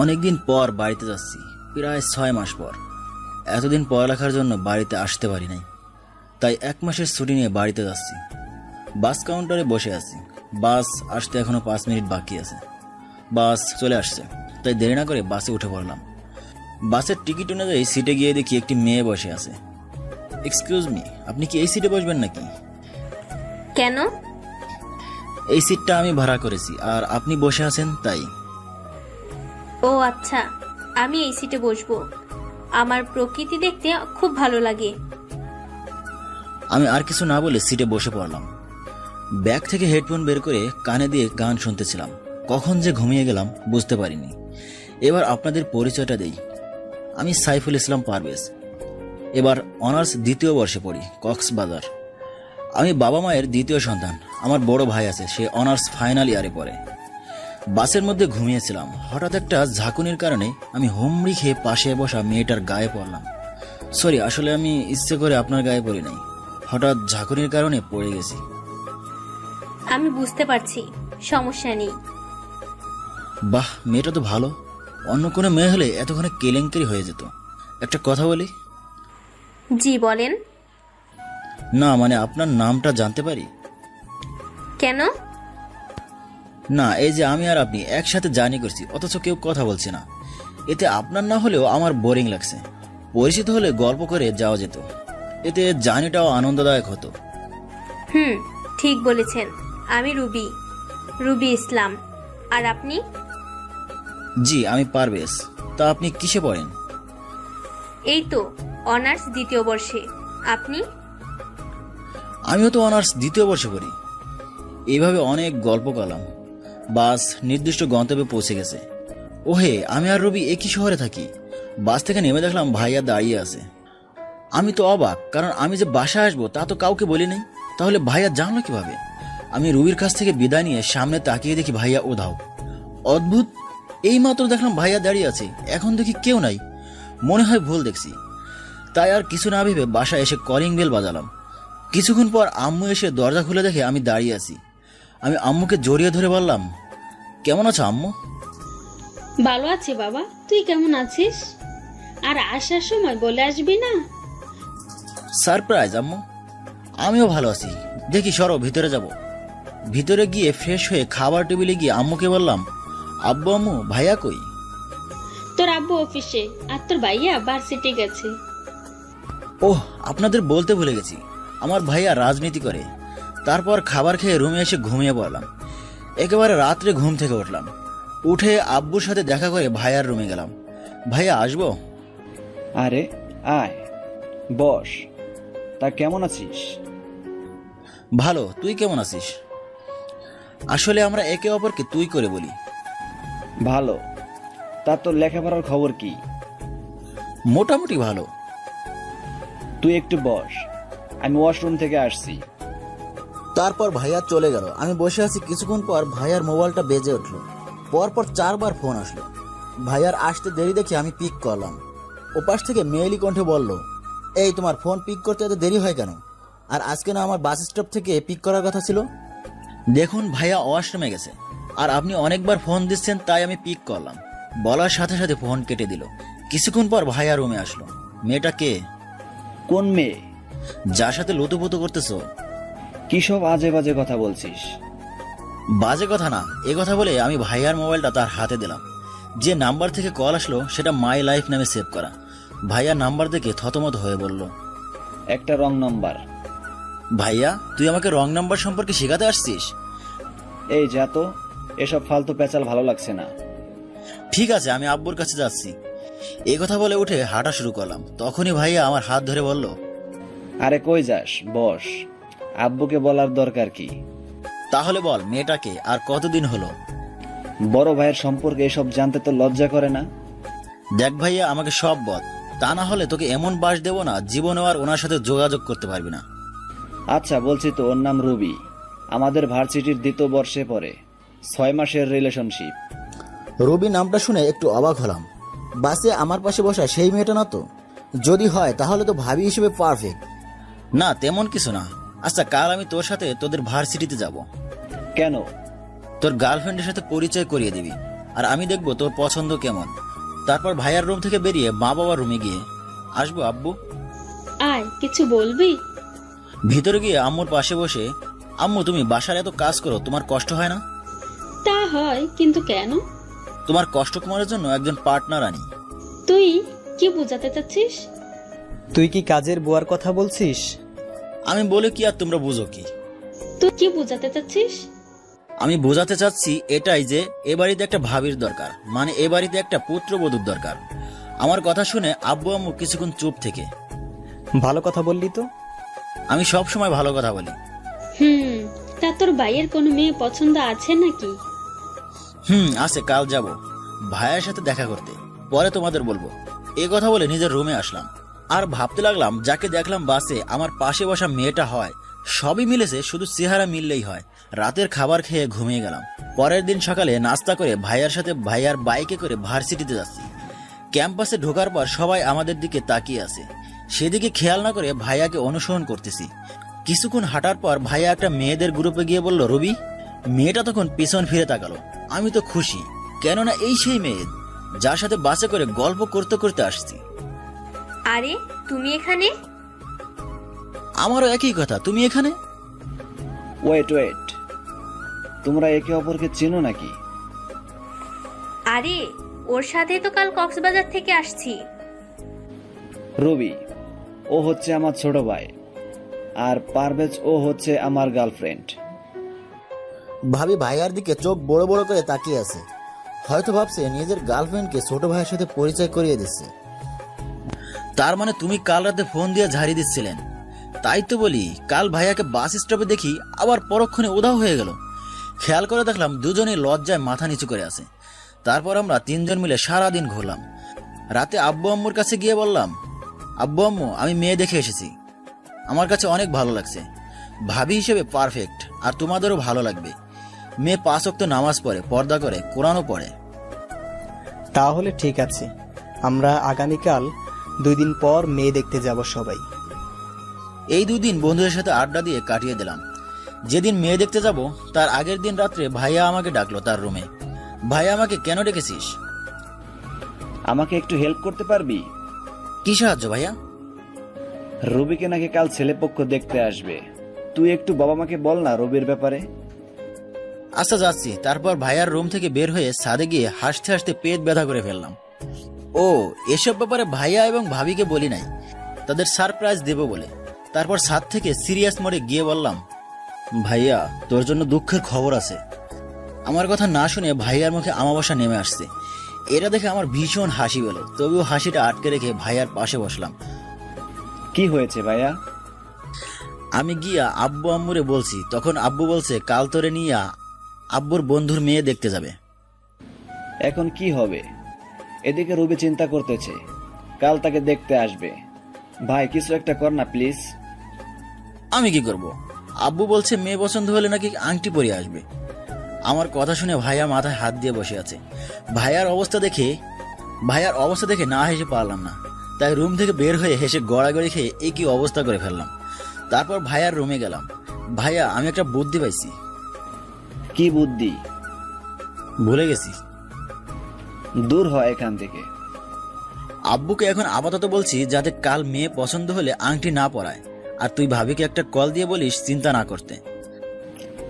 অনেকদিন পর বাড়িতে যাচ্ছি, প্রায় 6 মাস পর। এতদিন পড়ালেখার জন্য বাড়িতে আসতে পারি নাই, তাই 1 মাসের ছুটি নিয়ে বাড়িতে যাচ্ছি। বাস কাউন্টারে বসে আছি, বাস আসতে এখনো 5 মিনিট বাকি আছে। বাস চলে আসছে, তাই দেরি না করে বাসে উঠে পড়লাম। বাসের টিকিট অনুযায়ী সিটে গিয়ে দেখি একটি মেয়ে বসে আছে। এক্সকিউজ মি, আপনি কি এই সিটে বসবেন নাকি? কেন? এই সিটটা আমি ভাড়া করেছি, আর আপনি বসে আছেন তাই। ও আচ্ছা, আমি এই সিটে বসবো। আমার প্রকৃতি দেখতে খুব ভালো লাগে। আমি আর কিছু না বলে সিটে বসে পড়লাম। ব্যাগ থেকে হেডফোন বের করে কানে দিয়ে গান শুনতেছিলাম। কখন যে ঘুমিয়ে গেলাম বুঝতে পারিনি। এবার আপনাদের পরিচয়টা দেই। আমি সাইফুল ইসলাম পারভেজ। এবার অনার্স 2য় বর্ষে পড়ি, কক্সবাজার। আমি বাবা মায়ের 2য় সন্তান। আমার বড় ভাই আছে, সে অনার্স ফাইনাল ইয়ারে পড়ে। বাসের মধ্যে ঘুমিয়েছিলাম, হঠাৎ একটা ঝাঁকুনির কারণে আমি হুমড়ি খেয়ে পাশে বসা মেয়েটার গায়ে পড়লাম। সরি, আসলে আমি ইচ্ছে করে আপনার গায়ে পড়ি নাই, হঠাৎ ঝাঁকুনির কারণে পড়ে গেছি। আমি বুঝতে পারছি, সমস্যা নেই। বাহ, মেয়েটা তো ভালো। অন্য কোনো মেয়ে হলে এতক্ষণে কেলেঙ্কারি হয়ে যেত। একটা কথা বলি? জি বলেন। না মানে আপনার নামটা জানতে পারি? কেন? না, এই যে আমি আর আপনি একসাথে জার্নি করছি, অথচ কেউ কথা বলছে না। এতে আপনার না হলেও আমার বোরিং লাগছে। পরিচিত হলে গল্প করে যাওয়া যেত, এতে জার্নিটাও আনন্দদায়ক হতো। ঠিক বলেছেন। আমি রুবি ইসলাম। আর আপনি? জি, আমি পারভেজ। তা আপনি কিসে পড়েন? এই তো অনার্স 2য় বর্ষে। আপনি? আমিও তো অনার্স 2য় বর্ষে পড়ি। এইভাবে অনেক গল্প করলাম। বাস নির্দিষ্ট গন্তব্যে পৌঁছে গেছে। ওহে, আমি আর রবি একই শহরে থাকি। বাস থেকে নেমে দেখলাম ভাইয়া দাঁড়িয়ে আছে। আমি তো অবাক, কারণ আমি যে বাসায় আসবো তা তো কাউকে বলি নাই। তাহলে ভাইয়া জানলো কিভাবে? আমি রুবির কাছ থেকে বিদায় নিয়ে সামনে তাকিয়ে দেখি ভাইয়া উধাও। অদ্ভুত, এই মাত্র দেখলাম ভাইয়া দাঁড়িয়ে আছে, এখন দেখি কেউ নাই। মনে হয় ভুল দেখছি। তাই আর কিছু না ভেবে বাসায় এসে কলিং বেল বাজালাম। কিছুক্ষণ পর আম্মু এসে দরজা খুলে দেখে আমি দাঁড়িয়ে আছি। আমি আম্মুকে জড়িয়ে ধরে বললাম, কেমন আছো আম্মু? ভালো আছি বাবা, তুই কেমন আছিস? আর আসার সময় বলে আসবি না? সারপ্রাইজ আম্মু, আমিও ভালো আছি। দেখি সরো, ভিতরে যাব। ভিতরে গিয়ে ফ্রেশ হয়ে খাবার টেবিলে গিয়ে আম্মুকে বললাম, আব্বু আম্মু ভাইয়া কই? তোর আব্বু অফিসে, আর তোর ভাইয়া ভার্সিটি গেছে। ওহ, আপনাদের বলতে ভুলে গেছি, আমার ভাইয়া রাজনীতি করে। তারপর খাবার খেয়ে রুমে এসে ঘুমিয়ে পড়লাম। একেবারে রাত্রে ঘুম থেকে উঠলাম। উঠে আব্বুর সাথে দেখা করে ভাইয়ার রুমে গেলাম। ভাইয়া আসবো? আরে আয়, বস। তা কেমন আছিস? ভালো, তুই কেমন আছিস? আসলে আমরা একে অপরকে তুই করে বলি। ভালো। তা তোর লেখাপড়ার খবর কি? মোটামুটি ভালো। তুই একটু বস, আমি ওয়াশরুম থেকে আসছি। তারপর ভাইয়া চলে গেল। আমি বসে আছি, কিছুক্ষণ পর ভাইয়ার মোবাইলটা বেজে উঠলো। পরপর 4 বার ফোন আসলো। ভাইয়ার আসতে দেরি দেখে আমি পিক করলাম। ওপাশ থেকে মেয়েলি কণ্ঠে বলল, এই তোমার ফোন পিক করতে এত দেরি হয় কেন? আর আজকে না আমার বাস স্টপ থেকে পিক করার কথা ছিল? দেখুন ভাইয়া ওয়াশরুমে গেছে, আর আপনি অনেকবার ফোন দিচ্ছেন, তাই আমি পিক করলাম। বলার সাথে সাথে ফোন কেটে দিল। কিছুক্ষণ পর ভাইয়া রুমে আসলো। মেয়েটা কে? কোন মেয়ে? যার সাথে লুতুপুতু করতেছো? কি সব আজে বাজে কথা বলছিস? বাজে কথা না, এ কথা বলে আমি ভাইয়ার মোবাইলটা তার হাতে দিলাম। যে নাম্বার থেকে কল আসলো সেটা মাই লাইফ নামে সেভ করা। ভাইয়া নাম্বার দেখে থতমত হয়ে বলল, একটা রং নাম্বার। ভাইয়া, তুই আমাকে রং নাম্বার সম্পর্কে শেখাতে আসছিস? এই যা তো, এসব ফালতু পেঁচাল ভালো লাগছে না। ঠিক আছে, আমি আব্বুর কাছে যাচ্ছি। এই কথা বলে উঠে হাঁটা শুরু করলাম। তখনই ভাইয়া আমার হাত ধরে বলল, আরে কই যাস, বস। আব্বুকে বলার দরকার কি? তাহলে বল, মেয়েটাকে আর কতদিন হলো? বড় ভাইয়ের সম্পর্কে এসব জানতে তো লজ্জা করে না? দেখ ভাইয়া, আমাকে সব বল, তা না হলে তোকে এমন বাস দেবো না, জীবনেও আর ওনার সাথে যোগাযোগ করতে পারবি না। আচ্ছা বলছি তো, ওর নাম রুবি। আমাদের ভার্সিটির 2য় বর্ষে পড়ে। 6 মাসের রিলেশনশিপ। রবি নামটা শুনে একটু অবাক হলাম। বাসে আমার পাশে বসা সেই মেয়েটা না তো? যদি হয় তাহলে তো ভাবি হিসেবে পারফেক্ট। না, তেমন কিছু না। আচ্ছা, কাল আমি তোর সাথে তোদের ভার্সিটিতে যাব। কেন? তোর গার্লফ্রেন্ডের সাথে পরিচয় করিয়ে দিবি। আর আমি দেখবো তোর পছন্দ কেমন। তারপর ভাইয়ার রুম থেকে বেরিয়ে মা বাবার রুমে গিয়ে আসবো। আব্বু আয়, কিছু বলবি? ভিতরে গিয়ে আম্মুর পাশে বসে, আম্মু তুমি বাসার এত কাজ করো, তোমার কষ্ট হয় না? তা হয়, কিন্তু কেন? তোমার কষ্ট কমানোর জন্য একজন পার্টনার আনি। তুই কি বোঝাতে চাচ্ছিস? তুই কি কাজের বুয়ার কথা বলছিস? আমি বলে কি আর তোমরা বুঝো কি? তুই কি বোঝাতে চাচ্ছিস? আমি বোঝাতে চাচ্ছি এটাই যে এ বাড়িতে একটা ভাবির দরকার, মানে এ বাড়িতে একটা পুত্রবধূর দরকার। আমার কথা শুনে আব্বু আম্মু কিছুক্ষণ চুপ থেকে। ভালো কথা বললি তো। আমি সব সময় ভালো কথা বলি। তা তোর ভাইয়ের কোনো মেয়ে পছন্দ আছে নাকি? আছে, কাল যাব ভাইয়ের সাথে দেখা করতে, পরে তোমাদের বলবো। এ কথা বলে নিজের রুমে আসলাম আর ভাবতে লাগলাম, যাকে দেখলাম বাসে আমার পাশে বসা মেয়েটা হয়। সবই মিলেছে, শুধু চেহারা মিললেই হয়। রাতের খাবার খেয়ে ঘুমিয়ে গেলাম। পরের দিন সকালে নাস্তা করে ভাইয়ার সাথে ভাইয়ার বাইকে করে ভার্সিটিতে যাচ্ছি। ক্যাম্পাসে ঢোকার পর সবাই আমাদের দিকে তাকিয়ে আছে, সেদিকে খেয়াল না করে ভাইয়াকে অনুসরণ করতেছি। কিছুক্ষণ হাঁটার পর ভাইয়া একটা মেয়েদের গ্রুপে গিয়ে বলল, রবি। মেয়েটা তখন পিছন ফিরে তাকালো। আমি তো খুশি, কেননা এই সেই মেয়ে যার সাথে বাসে করে গল্প করতে করতে আসছি। আরে তুমি এখানে? আমারও একই কথা, তুমি এখানে? ওয়েট ওয়েট, তোমরা একে অপরকে চেনো নাকি? আরে ওর সাথে তো কাল কক্সবাজার থেকে আসছি। রবি, ও হচ্ছে আমার ছোট ভাই, আর পারভেজ ও হচ্ছে আমার গার্লফ্রেন্ড। ভাবি ভাইয়ার দিকে চোখ বড় বড় করে তাকিয়ে আছে, হয়তো ভাবছে নিজের গার্লফ্রেন্ডকে ছোট ভাইয়ের সাথে পরিচয় করিয়ে দিচ্ছে। তার মানে তুমি কাল রাতে ফোন দিয়ে ঝাড়ি দিচ্ছিলেন? তাই তো বলি, কাল ভাইয়াকে বাস স্টপে দেখি, আবার পরক্ষণে উধাও হয়ে গেল। খেয়াল করে দেখলাম দুজনেই লজ্জায় মাথা নিচু করে আছে। তারপর আমরা তিনজন মিলে সারাদিন ঘুরলাম। রাতে আব্বু আম্মুর কাছে গিয়ে বললাম, আব্বু আম্মু আমি মেয়ে দেখে এসেছি, আমার কাছে অনেক ভালো লাগছে। ভাবি হিসেবে পারফেক্ট, আর তোমাদেরও ভালো লাগবে। মেয়ে 5 ওয়াক্ত নামাজ পড়ে, পর্দা করে, কোরআনও পড়ে। তাহলে ঠিক আছে, আমরা আগামীকাল 2 দিন পর মেয়ে দেখতে যাব সবাই। এই 2 দিন বন্ধুদের সাথে আড্ডা দিয়ে কাটিয়ে দিলাম। যেদিন মেয়ে দেখতে যাব তার আগের দিন রাত্রে ভাইয়া আমাকে ডাকলো তার রুমে। ভাইয়া আমাকে কেন ডেকেছিস? আমাকে একটু হেল্প করতে পারবি? কি সাহায্য ভাইয়া? রবিকে নাকি কাল ছেলেপক্ষ দেখতে আসবে, তুই একটু বাবা মাকে বল না রবির ব্যাপারে। আচ্ছা যাচ্ছি। তারপর ভাইয়ার রুম থেকে বের হয়ে ছাদে গিয়ে হাসতে হাসতে পেট ব্যথা করে ফেললাম। ও, এসব ব্যাপারে ভাইয়া এবং ভাবিকে বলি নাই, তাদের সারপ্রাইজ দেব বলে। তারপর ছাদ থেকে সিরিয়াস মোডে গিয়ে বললাম, ভাইয়া তোর জন্য দুঃখের খবর আছে। আমার কথা না শুনে ভাইয়ার মুখে আমাবস্যা নেমে আসছে। এটা দেখে আমার ভীষণ হাসি পেল, তবুও হাসিটা আটকে রেখে ভাইয়ার পাশে বসলাম। কি হয়েছে ভাইয়া? আমি গিয়া আব্বু আম্মুরে বলছি, তখন আব্বু বলছে কাল তোরে নিয়া আব্বুর বন্ধুর মেয়ে দেখতে যাবে। এখন কি হবে? এদিকে রবি চিন্তা করতেছে, কাল তাকে দেখতে আসবে। ভাই কিছু একটা কর না প্লিজ। আমি কি করব? আব্বু বলছে মেয়ে পছন্দ হলে নাকি আংটি পরিয়ে আসবে। আমার কথা শুনে ভাইয়া মাথায় হাত দিয়ে বসে আছে। ভাইয়ার অবস্থা দেখে না হেসে পারলাম না, তাই রুম থেকে বের হয়ে হেসে গড়াগড়ি খেয়ে একই অবস্থা করে ফেললাম। তারপর ভাইয়ার রুমে গেলাম। ভাইয়া আমি একটা বুদ্ধি পাইছি। কি বুদ্ধি? ভুলে গেছি। দূর হয় এখান থেকে। আব্বুকে এখন আপাতত বলছি যাতে কাল মেয়ে পছন্দ হলে আংটি না পরায়, আর তুই ভাবিকে একটা কল দিয়ে বলিস চিন্তা না করতে।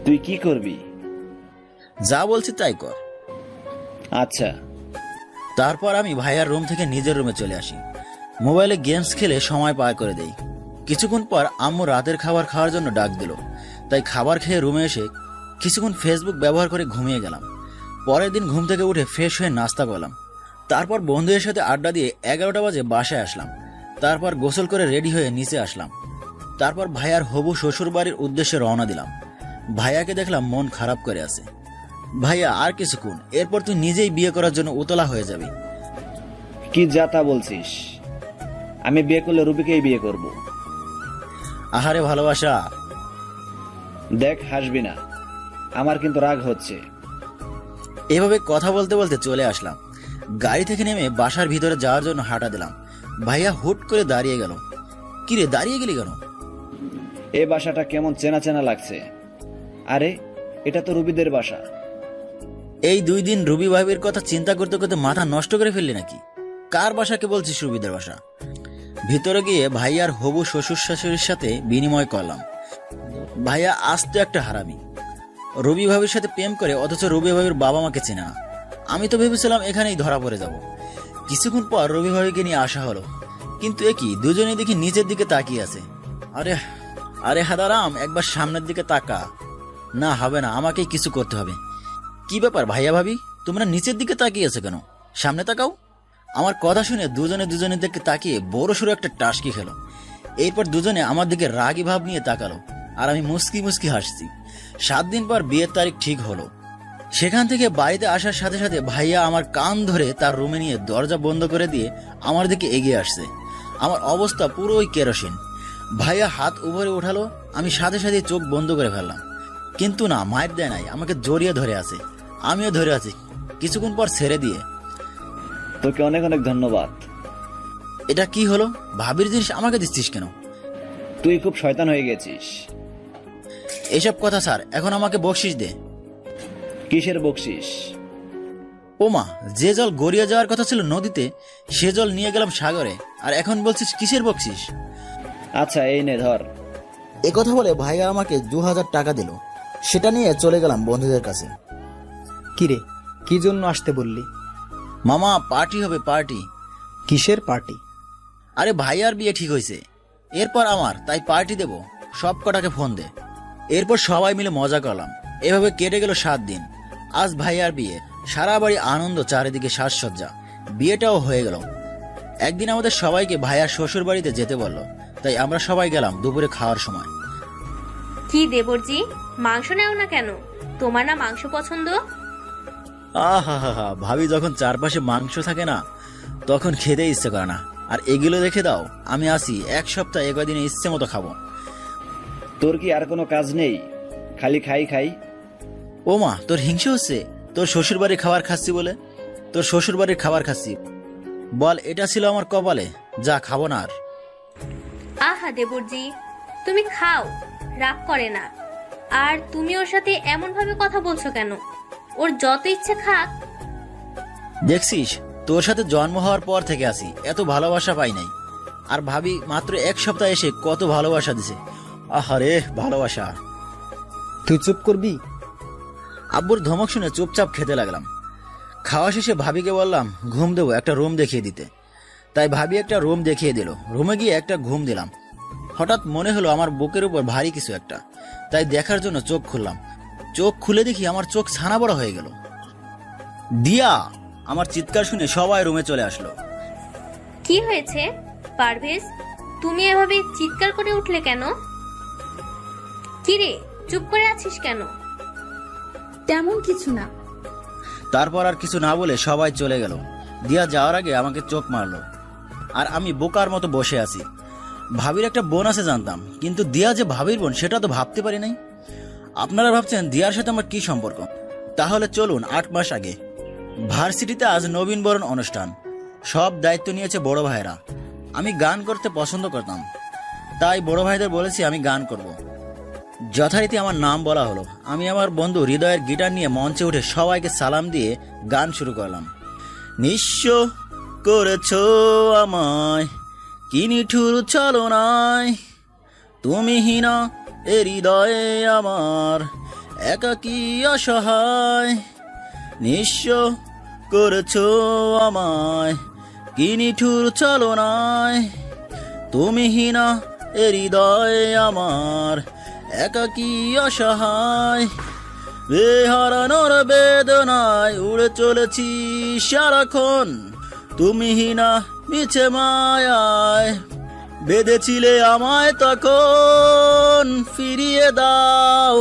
তুই কি করবি? যা বলছি তাই কর। আচ্ছা। তারপর আমি ভাইয়ার রুম থেকে নিজের রুমে চলে আসি। মোবাইলে গেমস খেলে সময় পার করে দেই। কিছুক্ষণ পর আম্মু রাতের খাবার খাওয়ার জন্য ডাক দিল, তাই খাবার খেয়ে রুমে এসে কিছুক্ষণ ফেসবুক ব্যবহার করে ঘুমিয়ে গেলাম। পরের দিন ঘুম থেকে উঠে ফ্রেশ হয়ে নাস্তা করলাম। তারপর বন্ধুদের সাথে আড্ডা দিয়ে 11টা বাজে বাসায় আসলাম। তারপর গোসল করে রেডি হয়ে নিচে আসলাম। তারপর ভাইয়ার হবু শ্বশুর বাড়ির উদ্দেশ্যে রওনা দিলাম। ভাইয়াকে দেখলাম মন খারাপ করে আছে। ভাইয়া আর কিছুক্ষণ, এরপর তুই নিজেই বিয়ে করার জন্য উতলা হয়ে যাবি। কি যা তা বলছিস? আমি বিয়ে করলে রুবিকেই বিয়ে করব। আহারে ভালোবাসা। দেখ হাসবি না, আমার কিন্তু রাগ হচ্ছে। এভাবে কথা বলতে বলতে চলে আসলাম। গাড়ি থেকে নেমে বাসার ভিতরে যাওয়ার জন্য হাঁটা দিলাম। ভাইয়া হুট করে দাঁড়িয়ে গেল। কিরে দাঁড়িয়ে গেলি কেন? এ বাসাটা কেমন চেনা চেনা লাগছে। আরে এটা তো রুবিদের বাসা। এই 2 দিন রুবি ভাবির কথা চিন্তা করতে করতে মাথা নষ্ট করে ফেললি নাকি? কার বাসাকে বলছিস রুবিদের বাসা? ভিতরে গিয়ে ভাইয়ার হবু শ্বশুর শাশুড়ির সাথে বিনিময় করলাম। ভাইয়া আস্ত একটা হারামি, রবি ভাবির সাথে প্রেম করে অথচ রবি ভাবির বাবা মাকে চেনে না। আমি তো ভেবেছিলাম এখানেই ধরা পড়ে যাব। কিছুক্ষণ পর রবি ভাবিকে নিয়ে আসা হলো, কিন্তু এ কি, দুজনেই দেখি নিচের দিকে তাকিয়ে আছে। আরে আরে হাদারাম, একবার সামনের দিকে তাকা। না হবে না, আমাকেই কিছু করতে হবে। কি ব্যাপার ভাইয়া ভাবি, তোমরা নিচের দিকে তাকিয়ে আছো কেন? সামনে তাকাও। আমার কথা শুনে দুজনের দিকে তাকিয়ে বড় সড়ো একটা টাসকি খেলো। এরপর দুজনে আমার দিকে রাগী ভাব নিয়ে তাকালো, আর আমি মুস্কি মুস্কি হাসছি। 7 দিন পর বিয়ের তারিখ ঠিক হলো। সেখান থেকে বাড়িতে আসার সাথে সাথে ভাইয়া আমার কান ধরে তার রুমে নিয়ে দরজা বন্ধ করে দিয়ে আমার দিকে এগিয়ে আসছে। আমার অবস্থা পুরোই কেরোসিন। ভাইয়া হাত উপরে উঠালো, আমি সাথে সাথে চোখ বন্ধ করে ফেললাম। কিন্তু না, মায়ের দেয় নাই, আমাকে জড়িয়ে ধরে আছে। আমিও ধরে আছি। কিছুক্ষণ পর ছেড়ে দিয়ে, তোকে অনেক অনেক ধন্যবাদ। এটা কি হলো? ভাবির জিনিস আমাকে দিচ্ছিস কেন? তুই খুব শয়তান হয়ে গেছিস। এইসব কথা স্যার, এখন আমাকে বকশিস দে। কিসের বকশিস? ওমা, যে জল গড়িয়ে যাওয়ার কথা ছিল নদীতে, সে জল নিয়ে গেলাম সাগরে, আর এখন বলছিস কিসের বকশিস? আচ্ছা এই নে ধর। একথা বলে ভাইয়া আমাকে 2000 টাকা দিল। সেটা নিয়ে চলে গেলাম বন্ধুদের কাছে। কিরে, কি জন্য আসতে বললি? মামা, পার্টি হবে, পার্টি। কিসের পার্টি? আরে ভাইয়ার বিয়ে ঠিক হয়েছে, এরপর আমার, তাই পার্টি দেব। সব কটাকে ফোন দে। এরপর সবাই মিলে মজা করলাম। এভাবে কেটে গেল 7 দিন। আজ ভাইয়ার বিয়ে, সারা বাড়ি আনন্দ, চারিদিকে সাজসজ্জা। বিয়েটাও হয়ে গেল। একদিন আমাদের সবাইকে ভাইয়ার শ্বশুর বাড়িতে যেতে বললো, তাই আমরা সবাই গেলাম দুপুরে খাওয়ার সময়। কি দেবরজি, মাংস নেও না কেন? তোমার না মাংস পছন্দ? আহা হা হা, ভাবি যখন চারপাশে মাংস থাকে না, তখন খেতে ইচ্ছে করে না। আর এগুলো দেখে দাও, আমি আসি 1 সপ্তাহ, 1 দিনে ইচ্ছে মতো খাবো। তোর কি আর কোনো কাজ নেই? খালি খাই। ও মা, তোর হিংসে হচ্ছে? তোর শ্বশুর বাড়ির খাবার খাচ্ছি বলে? তোর শ্বশুর বাড়ির খাবার খাচ্ছি বল, এটা ছিল আমার কপালে। যা, খাবো না আর। আহা দেবরজি, তুমি খাও, রাগ করে না। আর তুমি ওর সাথে এমন ভাবে কথা বলছো কেন? ওর যত ইচ্ছে খাক। দেখছিস, তোর সাথে জন্ম হওয়ার পর থেকে আসি, এত ভালোবাসা পাই নাই। আর ভাবি মাত্র 1 সপ্তাহ এসে কত ভালোবাসা দিছে। আহারে ভালোবাসা। তুই চুপ করবি? আব্বুর ধমক শুনে চুপচাপ খেতে লাগলাম। খাওয়া শেষে ভাবিকে বললাম ঘুম দেবো, একটা রুম দেখিয়ে দিতে। তাই ভাবি একটা রুম দেখিয়ে দিল। রুমে গিয়ে একটা ঘুম দিলাম। হঠাৎ মনে হলো আমার বুকের উপর ভারী কিছু একটা, তাই দেখার জন্য চোখ খুললাম। চোখ খুলে দেখি আমার চোখ ছানা বড় হয়ে গেল। দিয়া! আমার চিৎকার শুনে সবাই রুমে চলে আসলো। কি হয়েছে পারভেজ, তুমি এভাবে চিৎকার করে উঠলে কেন? কিরে, চুপ করে আছিস কেন? তেমন কিছু না। তারপর আর কিছু না বলে সবাই চলে গেল। দিয়া যাওয়ার আগে আমাকে চোখ মারলো, আর আমি বোকার মতো বসে আছি। ভাবির একটা বোন আছে জানতাম, কিন্তু দিয়া যে ভাবির বোন সেটা তো ভাবতে পারি নাই। আপনারা ভাবছেন দিয়ার সাথে আমার কি সম্পর্ক? তাহলে চলুন 8 মাস আগে। ভার্সিটিতে আজ নবীন বরণ অনুষ্ঠান। সব দায়িত্ব নিয়েছে বড় ভাইরা। আমি গান করতে পছন্দ করতাম, তাই বড় ভাইদের বলেছি আমি গান করব। যথারীতি আমার নাম বলা হলো। আমি আমার বন্ধু হৃদয়ের গিটার নিয়ে মঞ্চে উঠে সবাইকে সালাম দিয়ে গান শুরু করলাম। নিঃস্ব করেছ আমায়, কি নিঠুর ছলনায়, তুমি হীনা এ হৃদয়ে আমার, একাকী অসহায়। নিঃস্ব করেছ আমায়, কি নিঠুর ছলনায়, তুমি হীনা এ হৃদয়ে আমার, একাকী অসহায়। বেহারানোর বেদনায় উড়ে চলেছি সারাক্ষণ, তুমি হীনা মিছে মায়ায় বেঁধেছিলে আমায় তখন। ফিরিয়ে দাও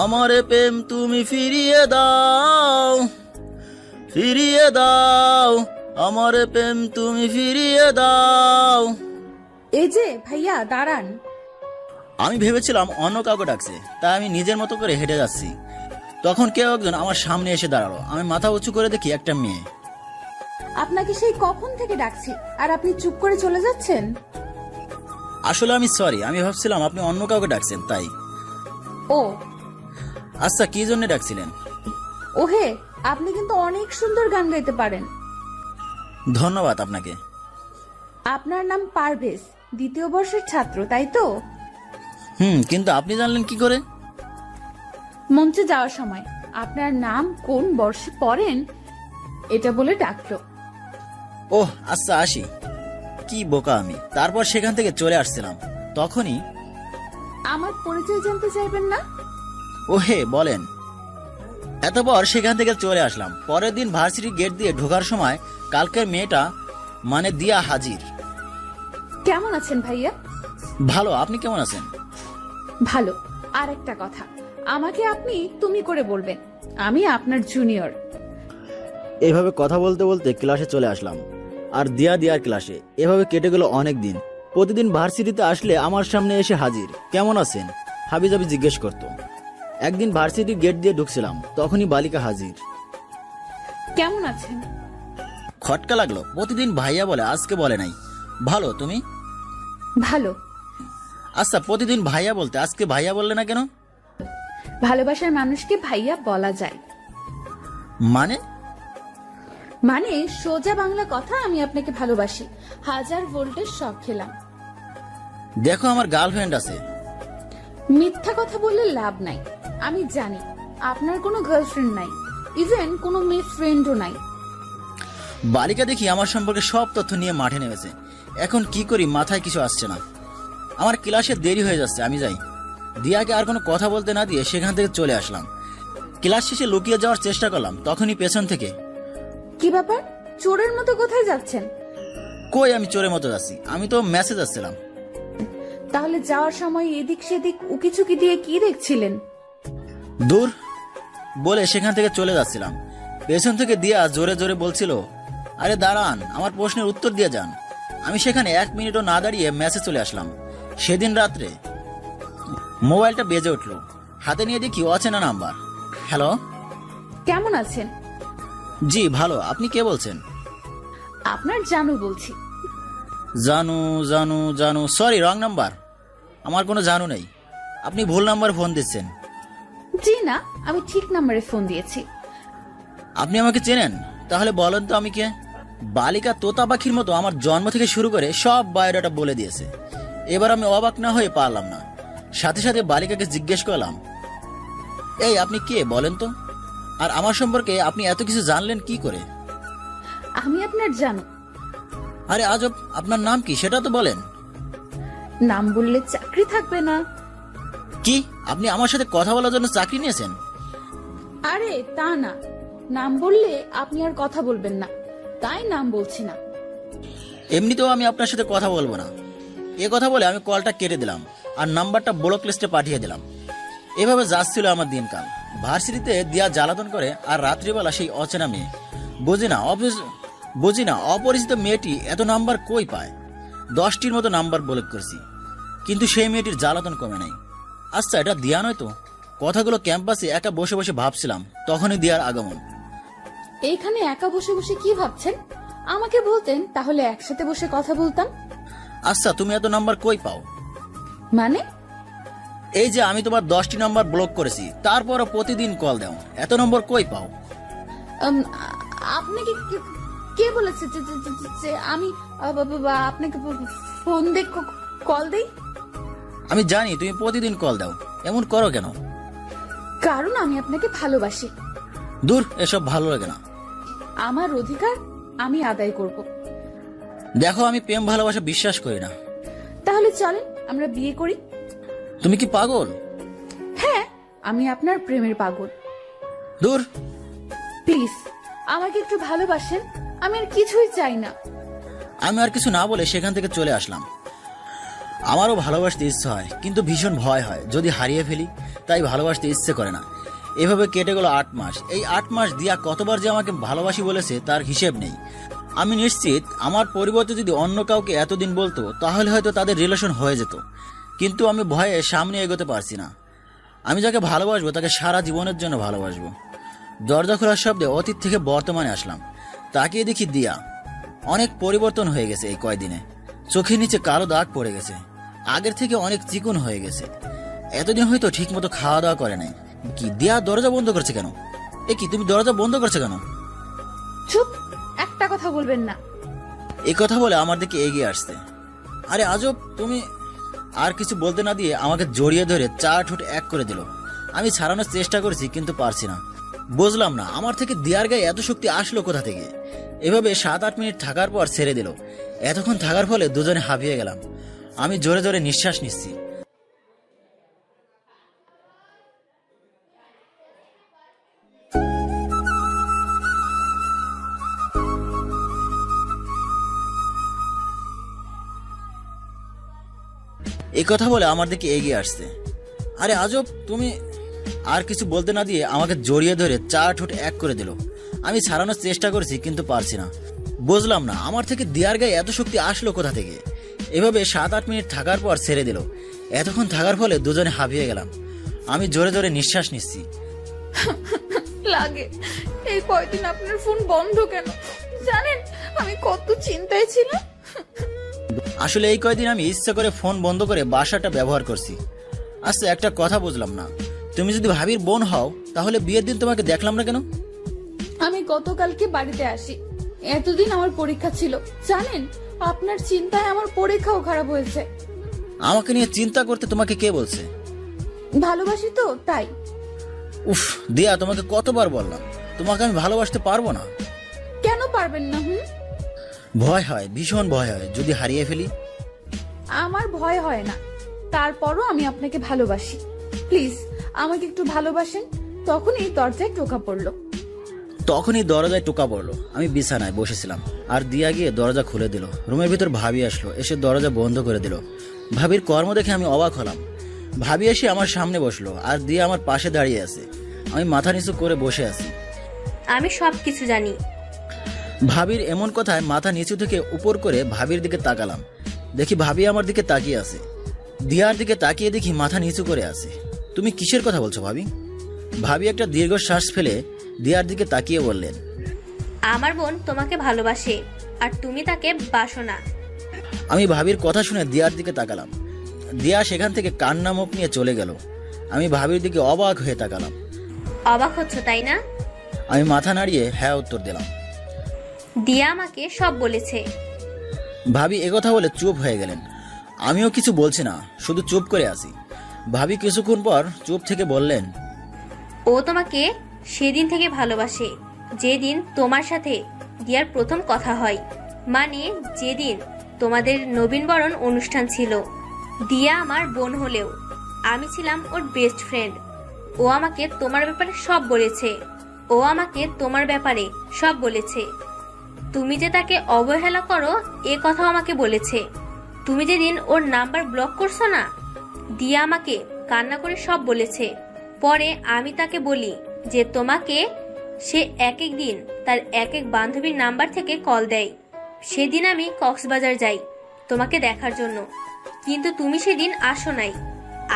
আমারে প্রেম, তুমি ফিরিয়ে দাও, ফিরিয়ে দাও আমারে প্রেম, তুমি ফিরিয়ে দাও। এই যে ভাইয়া দাঁড়ান। আমি ভেবেছিলাম অন্য কাউকে ডাকছে, তাই আমি নিজের মতো করে হেঁটে যাচ্ছি। তখন কেউ একজন আমার সামনে এসে দাঁড়ালো। আমি মাথা উঁচু করে দেখি একটা মেয়ে। আপনাকে সেই কখন থেকে ডাকছি, আর আপনি চুপ করে চলে যাচ্ছেন। আসলে আমি সরি, আমি ভাবছিলাম আপনি অন্য কাউকে ডাকছেন, তাই। ও আচ্ছা, কি জন্য ডাকছিলেন? ওহে, আপনি কিন্তু অনেক সুন্দর গান গাইতে পারেন। ধন্যবাদ আপনাকে। আপনার নাম পারভেজ, 2য় বর্ষের ছাত্র, তাই তো? কিন্তু আপনি জানলেন কি করে? মঞ্চে যাওয়ার সময় আপনার নাম কোন বর্ষে পড়েন এটা বলে ডাকলো। ওহ আচ্ছা, আসি। কি বোকা আমি। তারপর সেখান থেকে চলে আসছিলাম, তখনই আমার পরিচয় জানতে চাইবেন না? ওহে বলেন। এতপর সেখান থেকে চলে আসলাম। পরের দিন ভার্সিটি গেট দিয়ে ঢোকার সময় কালকের মেয়েটা মানে দিয়া হাজির। কেমন আছেন ভাইয়া? ভালো, আপনি কেমন আছেন? ভালো। আর একটা কথা, আমাকে আপনি তুমি করে বলবেন, আমি আপনার জুনিয়র। এভাবে কথা বলতে বলতে ক্লাসে চলে আসলাম, আর দিয়ার ক্লাসে। এভাবে কেটে গেল অনেক দিন। প্রতিদিন ভার্সিটিতে আসলে আমার সামনে এসে হাজির, কেমন আছেন হাবিজাবি জিজ্ঞেস করত। একদিন ভার্সিটি গেট দিয়ে ঢুকছিলাম, তখনই বালিকা হাজির। কেমন আছেন? খটকা লাগলো। প্রতিদিন ভাইয়া বলে, আজকে বলে নাই। ভালো, তুমি? ভালো। আচ্ছা, প্রতিদিন ভাইয়া বলতে আজকে ভাইয়া বললে না কেন? ভালোবাসার মানুষকে ভাইয়া বলা যায়। মানে? মানে সোজা বাংলা কথা, আমি আপনাকে ভালোবাসি। 1000 ভোল্টের শখ খেলাম। দেখো, আমার গার্লফ্রেন্ড আছে। মিথ্যা কথা বললে লাভ নাই। আমি জানি আপনার কোনো গার্লফ্রেন্ড নাই, ইভেন কোনো মেয়ে ফ্রেন্ডও নাই। বালিকা দেখি আমার সম্পর্কে সব তথ্য নিয়ে মাঠে নেমেছে। এখন কি করি, মাথায় কিছু আসছে না। আমার ক্লাসে দেরি হয়ে যাচ্ছে, আমি যাই। দিয়াকে আর কোনো কথা বলতে না দিয়ে সেখান থেকে চলে আসলাম। ক্লাস শেষে লুকিয়ে যাওয়ার চেষ্টা করলাম, তখনই পেছন থেকে। কি ব্যাপার, চোরের মতো কোথায় যাচ্ছেন? কই, আমি চোরের মতো যাচ্ছি? আমি তো মেসেজ আসছিলাম। তাহলে যাওয়ার সময় এদিক সেদিক উকিচুকি দিয়ে কি দেখছিলেন? দূর বলে সেখান থেকে চলে যাচ্ছিলাম। পেছন থেকে দিয়া জোরে জোরে বলছিল, আরে দাঁড়ান, আমার প্রশ্নের উত্তর দিয়ে যান। আমি সেখানে 1 মিনিটও না দাঁড়িয়ে মেসেজ চলে আসলাম। সেদিন রাত্রে মোবাইলটা বেজে উঠলো, হাতে নিয়ে দেখি অচেনা নাম্বার। হ্যালো, কেমন আছেন? জি ভালো, আপনি কে বলছেন? আপনার জানু বলছি। জানু জানু জানু, সরি, রং নাম্বার। আমার কোনো জানু নেই, আপনি ভুল নাম্বারে ফোন দিচ্ছেন। জি না, আমি ঠিক নাম্বারে ফোন দিয়েছি। আপনি আমাকে চেনেন? তাহলে বলেন তো আমি কে? বালিকা তোতা পাখির মতো আমার জন্ম থেকে শুরু করে সব বায়োডাটা বলে দিয়েছে। এবার আমি অবাক না হয়ে পারলাম না, সাথে সাথে বালিকাকে জিজ্ঞেস করলাম, এই আপনি কে বলেন তো? আর আমার সম্পর্কে আপনি এত কিছু জানলেন কি করে? আমি আপনার জানু। আরে আজব, আপনার নাম কি সেটা তো বলেন। নাম বললে চাকরি থাকবে না। কি, আপনি আমার সাথে কথা বলার জন্য চাকরি নিয়েছেন? আরে তা না, নাম বললে আপনি আর কথা বলবেন না, তাই নাম বলছি না। এমনিতেও আমি আপনার সাথে কথা বলবো না। এ কথা বলে আমি কলটা কেটে দিলাম আর নাম্বারটা ব্লক লিস্টে পাঠিয়ে দিলাম। এভাবে যাচ্ছিল আমার দিনকাল। ভার্সিটিতে দিয়া জ্বালাতন করে, আর রাত্রিবেলা সেই অচেনা মেয়ে। বুঝি না অপরিচিত মেয়েটি এত নাম্বার কই পায়। 10টির মতো নাম্বার ব্লক করেছি, কিন্তু সেই মেয়েটির জ্বালাতন কমে নাই। আচ্ছা, এটা দিয়া নয় তো? কথাগুলো ক্যাম্পাসে একা বসে বসে ভাবছিলাম, তখনই দিয়ার আগমন। এইখানে একা বসে বসে কি ভাবছেন? আমাকে বলতেন, তাহলে একসাথে বসে কথা বলতাম। আচ্ছা, তুমি এত নাম্বার কই পাও? মানে? এই যে আমি তোমার 10টি নাম্বার ব্লক করেছি, তারপরও প্রতিদিন কল দাও, এত নম্বর কই পাও? আপনাকে কে বলেছে যে আমি আপনাকে ফোন দিয়ে কল দেই? আমি জানি তুমি প্রতিদিন কল দাও, এমন করো কেন? কারণ আমি আপনাকে ভালোবাসি। দূর, এসব ভালো লাগে না। আমার অধিকার আমি আদায় করব। দেখো, আমি প্রেম ভালোবাসা বিশ্বাস করি না। তাহলে চলেন আমরা বিয়ে করি। তুমি কি পাগল? হ্যাঁ, আমি আপনার প্রেমের পাগল। দূর, প্লিজ আমাকে একটু ভালোবাসেন, আমি আর কিছুই চাই না। আমি আর কিছু না বলে সেখান থেকে চলে আসলাম। আমারও ভালোবাসতে ইচ্ছে হয়, কিন্তু ভীষণ ভয় হয় যদি হারিয়ে ফেলি, তাই ভালোবাসতে ইচ্ছে করে না। এভাবে কেটে গেল 8 মাস। এই 8 মাস দিয়া কতবার যে আমাকে ভালোবাসি বলেছে তার হিসেব নেই। আমি নিশ্চিত আমার পরিবর্তে যদি অন্য কাউকে এতদিন বলতো, তাহলে হয়তো তাদের রিলেশন হয়ে যেত। কিন্তু আমি ভয়ে সামনে এগোতে পারছি না। আমি যাকে ভালোবাসবো তাকে সারা জীবনের জন্য ভালোবাসবো। দরজা খোলার শব্দে অতীত থেকে বর্তমানে আসলাম। তাকিয়ে দেখি দিয়া অনেক পরিবর্তন হয়ে গেছে। এই কয়দিনে চোখের নিচে কালো দাগ পড়ে গেছে, আগের থেকে অনেক চিকন হয়ে গেছে। এতদিন হয়তো ঠিক মতো খাওয়া দাওয়া করে নাই। কি দিয়া দরজা বন্ধ করছে কেন? এ কি, তুমি দরজা বন্ধ করছো কেন? চুপ, একটা কথা বলবেন না। এই কথা বলে আমার দিকে এগিয়ে আসছে। আরে আজব, তুমি আর কিছু বলতে না দিয়ে আমাকে জড়িয়ে ধরে 4 ঠোঁট এক করে দিল। আমি ছাড়ানোর চেষ্টা করেছি কিন্তু পারছি না। বুঝলাম না আমার থেকে দিয়ার গায়ে এত শক্তি আসলো কোথা থেকে। এভাবে 7-8 মিনিট থাকার পর ছেড়ে দিল। এতক্ষণ থাকার ফলে দুজনে হাঁপিয়ে গেলাম। আমি জোরে জোরে নিঃশ্বাস নিচ্ছি। এই কথা বলে আমার দিকে এগিয়ে আসছে। আরে আজব, তুমি আর কিছু বলতে না দিয়ে আমাকে জড়িয়ে ধরে 4 ঠোঁট এক করে দিল। আমি ছাড়ানোর চেষ্টা করেছি কিন্তু পারছি না। বুঝলাম না আমার থেকে দিয়ার গায়ে এত শক্তি আসলো কোথা থেকে। এভাবে 7-8 মিনিট থাকার পর ছেড়ে দিল। এতক্ষণ থাকার ফলে দুজনে হাঁপিয়ে গেলাম। আমি জোরে জোরে নিঃশ্বাস নিচ্ছি। লাগে, এই কয়দিন আপনার ফোন বন্ধ কেন? জানেন আমি কত চিন্তায় ছিলাম। আসলে এই কয়দিন আমি ইচ্ছা করে ফোন বন্ধ করে বাসাটা ব্যবহার করছি। আচ্ছা, একটা কথা বুঝলাম না, তুমি যদি ভাবির বোন হও তাহলে বিয়ের দিন তোমাকে দেখলাম না কেন? আমি গতকালকে বাড়িতে আসি। এতদিন আমার পরীক্ষা ছিল, জানেন আপনার চিন্তায় আমার পরীক্ষাও খারাপ হয়েছে। আমাকে নিয়ে চিন্তা করতে তোমাকে কে বলছে? ভালোবাসি তো তাই। উফ দিয়া, তোমাকে কতবার বললাম তোমাকে আমি ভালোবাসতে পারবো না। কেন পারবেন না? ভয় হয়, ভীষণ ভয় হয় যদি হারিয়ে ফেলি। আমার ভয় হয় না, তারপরও আমি আপনাকে ভালোবাসি। প্লিজ আমাকে একটু ভালোবাসেন। তখনই দরজায় টোকা পড়লো। তখনই দরজায় টোকা পড়লো। আমি বিছানায় বসেছিলাম আর দিয়া গিয়ে দরজা খুলে দিল। রুমের ভিতর ভাবি আসলো, এসে দরজা বন্ধ করে দিল। ভাবির কর্ম দেখে আমি অবাক হলাম। ভাবি এসে আমার সামনে বসলো আর দিয়া আমার পাশে দাঁড়িয়ে আছে। আমি মাথা নিচু করে বসে আছি। আমি সব কিছু জানি। ভাবির এমন কথায় মাথা নিচু থেকে উপর করে ভাবির দিকে তাকালাম। দেখি ভাবি আমার দিকে তাকিয়ে আছে। দিয়ার দিকে তাকিয়ে দেখি মাথা নিচু করে আছে। তুমি কিসের কথা বলছো ভাবি? ভাবি একটা দীর্ঘশ্বাস ফেলে দিয়ার দিকে তাকিয়ে বললেন, আমার বোন তোমাকে ভালোবাসে আর তুমি তাকে বাসো না। আমি ভাবির কথা শুনে দিয়ার দিকে তাকালাম। দিয়া সেখান থেকে কান্না মুখ নিয়ে চলে গেল। আমি ভাবির দিকে অবাক হয়ে তাকালাম। অবাক হচ্ছ তাই না? আমি মাথা নাড়িয়ে হ্যাঁ উত্তর দিলাম। দিয়া আমাকে সব বলেছে। ভাবি একথা বলে চুপ হয়ে গেলেন। আমিও কিছু বলছি না, শুধু চুপ করে আছি। ভাবি কিছুক্ষণ পর চুপ থেকে বললেন, ও তোমাকে সেদিন থেকে ভালোবাসে যেদিন তোমার সাথে দিয়ার প্রথম কথা হয়, মানে যেদিন তোমাদের নবীনবরণ অনুষ্ঠান ছিল। দিয়া আমার বোন হলেও আমি ছিলাম ওর বেস্ট ফ্রেন্ড। ও আমাকে তোমার ব্যাপারে সব বলেছে। ও আমাকে তোমার ব্যাপারে সব বলেছে। তুমি যে তাকে অবহেলা করো এ কথাও আমাকে বলেছে। তুমি যেদিন ওর নাম্বার ব্লক করছো না, দিয়া আমাকে কান্না করে সব বলেছে। পরে আমি তাকে বলি যে তোমাকে সে এক এক দিন তার এক এক বান্ধবীর নাম্বার থেকে কল দেয়। সেদিন আমি কক্সবাজার যাই তোমাকে দেখার জন্য, কিন্তু তুমি সেদিন আসো নাই।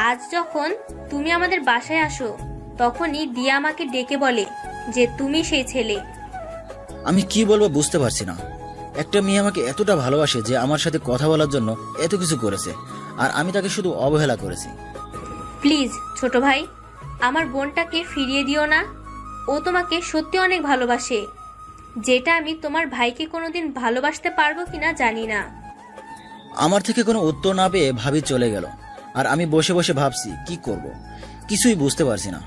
আজ যখন তুমি আমাদের বাসায় আসো তখনই দিয়া আমাকে ডেকে বলে যে তুমি সেই ছেলে। আমি কি বলবো বুঝতে পারছি না। একটা মেয়ে আমাকে এতটা ভালোবাসে যে আমার সাথে কথা বলার জন্য এত কিছু করেছে, আর আমি তাকে শুধু অবহেলা করেছি। প্লিজ ছোট ভাই, আমার বোনটাকে ফিরিয়ে দিও না। ও তোমাকে সত্যি অনেক ভালোবাসে, যেটা আমি তোমার ভাইকে কোনোদিন ভালোবাসতে পারবো কিনা জানি না। আমার থেকে কোনো উত্তর না পেয়ে ভাবি চলে গেল। আর আমি বসে বসে ভাবছি কি করব, কিছুই বুঝতে পারছি না।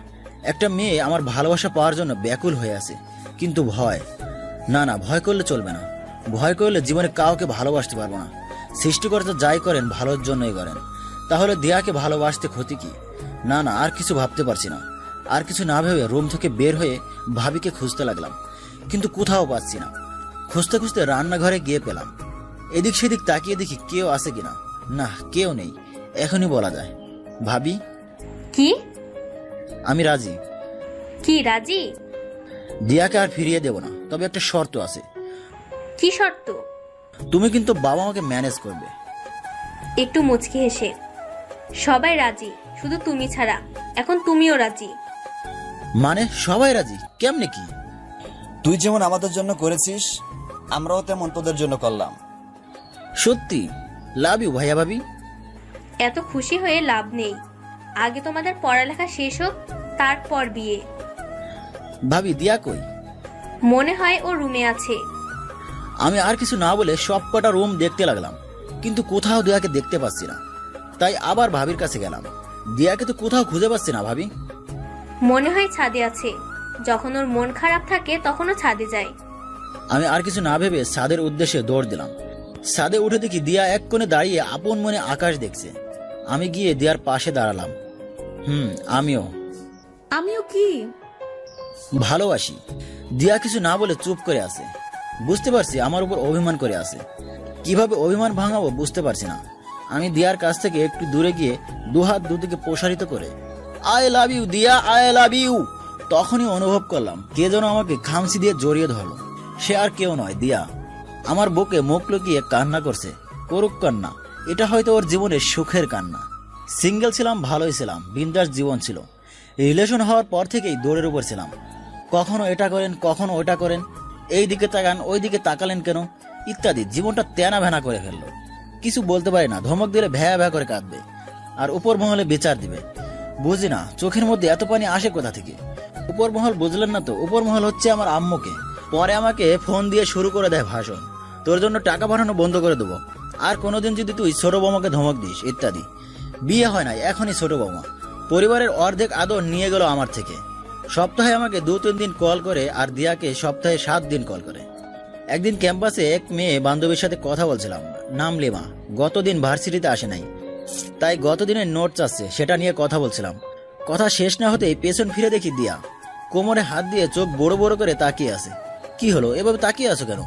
একটা মেয়ে আমার ভালোবাসা পাওয়ার জন্য ব্যাকুল হয়ে আছে, কিন্তু ভয়, না না, ভয় করলে চলবে না। ভয় করলে জীবনে কাউকে ভালোবাসতে পারবো না। সৃষ্টিকর্তা যাই করেন ভালোর জন্যই করেন। তাহলে দিয়াকে ভালোবাসতে ক্ষতি কি? না না, আর কিছু ভাবতে পারছি না। আর কিছু না ভেবে রুম থেকে বের হয়ে ভাবিকে খুঁজতে লাগলাম, কিন্তু কোথাও পাচ্ছি না। খুঁজতে খুঁজতে রান্নাঘরে গিয়ে পেলাম। এদিক সেদিক তাকিয়ে দেখি কেউ আছে কিনা। না, কেউ নেই। এখনই বলা যায়, ভাবি কি? আমি রাজি। কি রাজি? দিয়াকে আর ফিরিয়ে দেব না, তবে একটা শর্ত আছে। কি শর্ত? তুমি কিন্তু বাবা মাকে ম্যানেজ করবে। একটু মুচকি হেসে, সবাই রাজি শুধু তুমি ছাড়া। এখন তুমিও রাজি? মানে সবাই রাজি? কেমনে কি? তুই যেমন আমাদের জন্য করেছিস, আমরাও তেমন তোদের জন্য করলাম। সত্যি? লাভ ইউ ভাইয়া ভাবি। এত খুশি হয়ে লাভ নেই। আগে তোমাদের পড়ালেখা শেষ হোক, তারপর বিয়ে। ভাবি দিয়া কই? মনে হয় ও রুমে আছে। আমি আর কিছু না বলে সব কটা রুম দেখতে লাগলাম, কিন্তু কোথাও দিয়াকে দেখতে পাচ্ছি না। তাই আবার ভাবির কাছে গেলাম। দিয়াকে তো কোথাও খুঁজে পাচ্ছি না ভাবি। মনে হয় ছাদে আছে। যখন ওর মন খারাপ থাকে তখনও ছাদে যায়। আমি আর কিছু না ভেবে ছাদের উদ্দেশ্যে দৌড় দিলাম। ছাদে উঠে দেখি দিয়া এক কোণে দাঁড়িয়ে আপন মনে আকাশ দেখছে। আমি গিয়ে দিয়ার পাশে দাঁড়ালাম। আমিও আমিও কি? ভালোবাসি। দিয়া কিছু না বলে চুপ করে আছে। বুঝতে পারছি আমার উপর অভিমান করে আছে। কিভাবে অভিমান ভাঙাবো বুঝতে পারছি না। আমি দিয়ার কাছ থেকে একটু দূরে গিয়ে দুহাত দুদিকে প্রসারিত করে আই লাভ ইউ দিয়া, আই লাভ ইউ। তখনই অনুভব করলাম কে যেন আমাকে খামচি দিয়ে জড়িয়ে ধরলো। সে আর কেউ নয়, দিয়া। আমার বুকে মুখ লুকিয়ে কান্না করছে। করুক কান্না, এটা হয়তো ওর জীবনের সুখের কান্না। সিঙ্গেল ছিলাম, ভালোই ছিলাম, বিন্দাস জীবন ছিল। রিলেশন হওয়ার পর থেকেই দৌড়ের উপর ছিলাম। কখনো এটা করেন, কখনো ওটা করেন, এই দিকে তাকান, ওই দিকে তাকালেন কেন, ইত্যাদি। জীবনটা তেনা ভেনা করে ফেললো। কিছু বলতে পারি না, ধমক দিলে ভ্যা ভ্যা করে কাঁদবে আর উপর মহলে বিচার দিবে। বুঝি না চোখের মধ্যে এত পানি আসে কোথা থেকে। উপর মহল বুঝলেন না তো, উপর মহল হচ্ছে আমার আম্মুকে। পরে আমাকে ফোন দিয়ে শুরু করে দেয় ভাষণ, তোর জন্য টাকা পাঠানো বন্ধ করে দেবো, আর কোনোদিন যদি তুই ছোট বৌমাকে ধমক দিস, ইত্যাদি। বিয়ে হয় নাই, এখনই ছোট বৌমা। পরিবারের অর্ধেক আদর নিয়ে গেল আমার থেকে। সপ্তাহে আমাকে 2-3 দিন কল করে, আর দিয়াকে সপ্তাহে 7 দিন কল করে। একদিন ক্যাম্পাসে এক মেয়ে বান্ধবীর সাথে কথা বলছিলাম, নাম লিমা। গতদিন ভার্সিটিতে আসে নাই, তাই গতদিনের নোট চাচ্ছে, সেটা নিয়ে কথা বলছিলাম। কথা শেষ না হতেই পেছন ফিরে দেখি দিয়া কোমরে হাত দিয়ে চোখ বড় বড় করে তাকিয়ে আছে। কি হলো, এভাবে তাকিয়ে আছো কেন?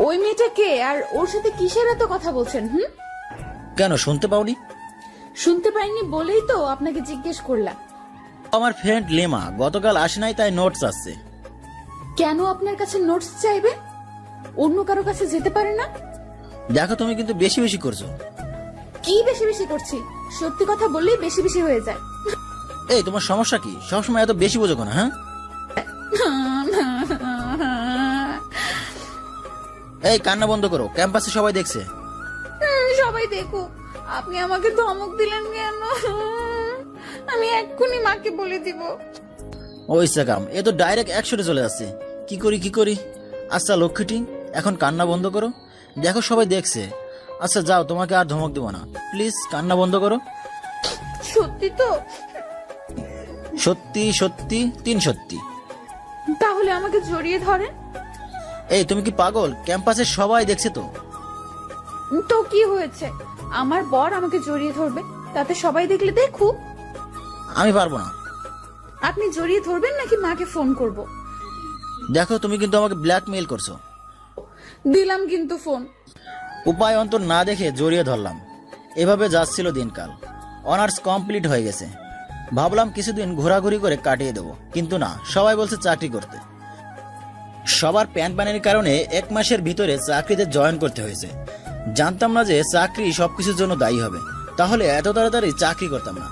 ওই মেয়েটা কে, আর ওর সাথে কিসের এত কথা বলছেন? কেন, শুনতে পাওনি? শুনতে পাইনি বলেই তো আপনাকে জিজ্ঞেস করলাম। আমার ফ্রেন্ড লিমা গতকাল আসে নাই, তাই নোট চাচ্ছে। কেন আপনার কাছে নোটস চাইবে? অন্য কারো কাছে যেতে পারে না? দেখো, তুমি কিন্তু বেশি বেশি করছো। কি বেশি বেশি করছি? সত্যি কথা বললেই বেশি বেশি হয়ে যায়। এই, তোমার সমস্যা কি? সবসময় এত বেশি বোঝো কেন? হ্যাঁ, এই কান্না বন্ধ করো, ক্যাম্পাসে সবাই দেখছে। সবাই দেখুক, আপনি আমাকে ধমক দিলেন কেন? আমি এক্ষুনি মাকে বলে দিব। ওই সাকাম, এ তো ডাইরেক্ট 100-এ চলে যাচ্ছে। কি করি? আচ্ছা লক্ষ্মীটি, এখন কান্না বন্ধ করো। দেখো সবাই দেখছে। আচ্ছা যাও, তোমাকে আর ধমক দেবো না, প্লিজ কান্না বন্ধ করো। সত্যি তো? সত্যি সত্যি 3 সত্যি। তাহলে আমাকে জড়িয়ে ধরেন। এই, তুমি কি পাগল? ক্যাম্পাসে সবাই দেখছে তো। তো কি হয়েছে? আমার বর আমাকে জড়িয়ে ধরবে, তাতে সবাই দেখলে দেখুক। আমি পারবো না। আপনি জড়িয়ে ধরবেন নাকি মাকে ফোন করব? দেখো, তুমি কিন্তু আমাকে ব্ল্যাকমেইল করছো। দিলাম কিন্তু ফোন। উপায় অন্তর না দেখে জড়িয়ে ধরলাম। এভাবে যাচ্ছিল দিনকাল। অনার্স কমপ্লিট হয়ে গেছে। ভাবলাম কিছুদিন ঘোরাঘুরি করে কাটিয়ে দেবো, কিন্তু না, সবাই বলছে চাকরি করতে। সবার প্যান প্যানের কারণে 1 মাসের ভিতরে চাকরিতে জয়েন করতে হয়েছে। জানতাম না যে চাকরি সবকিছুর জন্য দায়ী হবে, তাহলে এত তাড়াতাড়ি চাকরি করতাম না।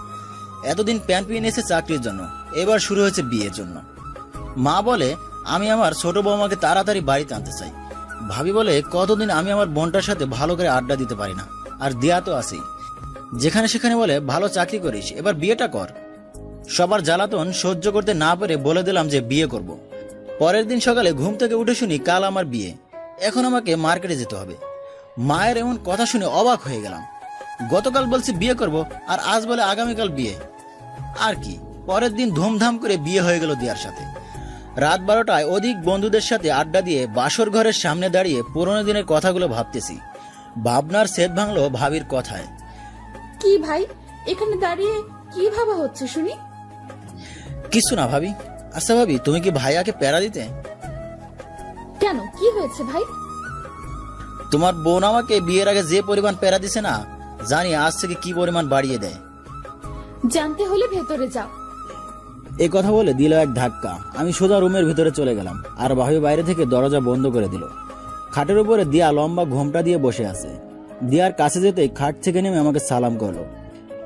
এতদিন প্যান পিয়ে নিয়েছে চাকরির জন্য, এবার শুরু হয়েছে বিয়ের জন্য। মা বলে আমি আমার ছোট বৌমাকে তাড়াতাড়ি বাড়িতে আনতে চাই। ভাবি বলে কতদিন আমি আমার বোনটার সাথে ভালো করে আড্ডা দিতে পারি না। আর দিয়া তো আছেই, যেখানে সেখানে বলে ভালো চাকরি করিস, এবার বিয়েটা কর। সবার জ্বালাতন সহ্য করতে না পেরে বলে দিলাম যে বিয়ে করব। পরের দিন সকালে ঘুম থেকে উঠে শুনি কাল আমার বিয়ে, এখন আমাকে মার্কেটে যেতে হবে। মায়ের এমন কথা শুনে অবাক হয়ে গেলাম। গতকাল বলছি বিয়ে করব, আর আজ বলে আগামীকাল বিয়ে। আর কি, পরের দিন ধুমধাম করে বিয়ে হয়ে গেল দিয়ার সাথে। রাত 12টায় অধিক বন্ধুদের সাথে আড্ডা দিয়ে বাসর ঘরের সামনে দাঁড়িয়ে পুরনো দিনের কথাগুলো ভাবতেছি। ভাবনার সেদ ভাঙলো ভাবির কথায়। কি ভাই, এখানে দাঁড়িয়ে কি ভাবা হচ্ছে শুনি? কিছু না ভাবি। আচ্ছা ভাবি, তুমি কি ভাইয়াকে প্যারা দিতে? কেন, কি হয়েছে ভাই? তোমার বোন আমাকে বিয়ের আগে যে পরিমাণ প্যারা দিছে না, জানি আজ থেকে কি পরিমাণ বাড়িয়ে দেয়। জানতে হলে ভেতরে যাও। এই কথা বলে দিল এক ধাক্কা। আমি সোজা রুমের ভিতরে চলে গেলাম, আর ভাবি বাইরে থেকে দরজা বন্ধ করে দিল। খাটের উপরে দিয়া লম্বা ঘোমটা দিয়ে বসে আছে। দিয়ার কাছে যেতেই খাট থেকে নেমে আমাকে সালাম করলো।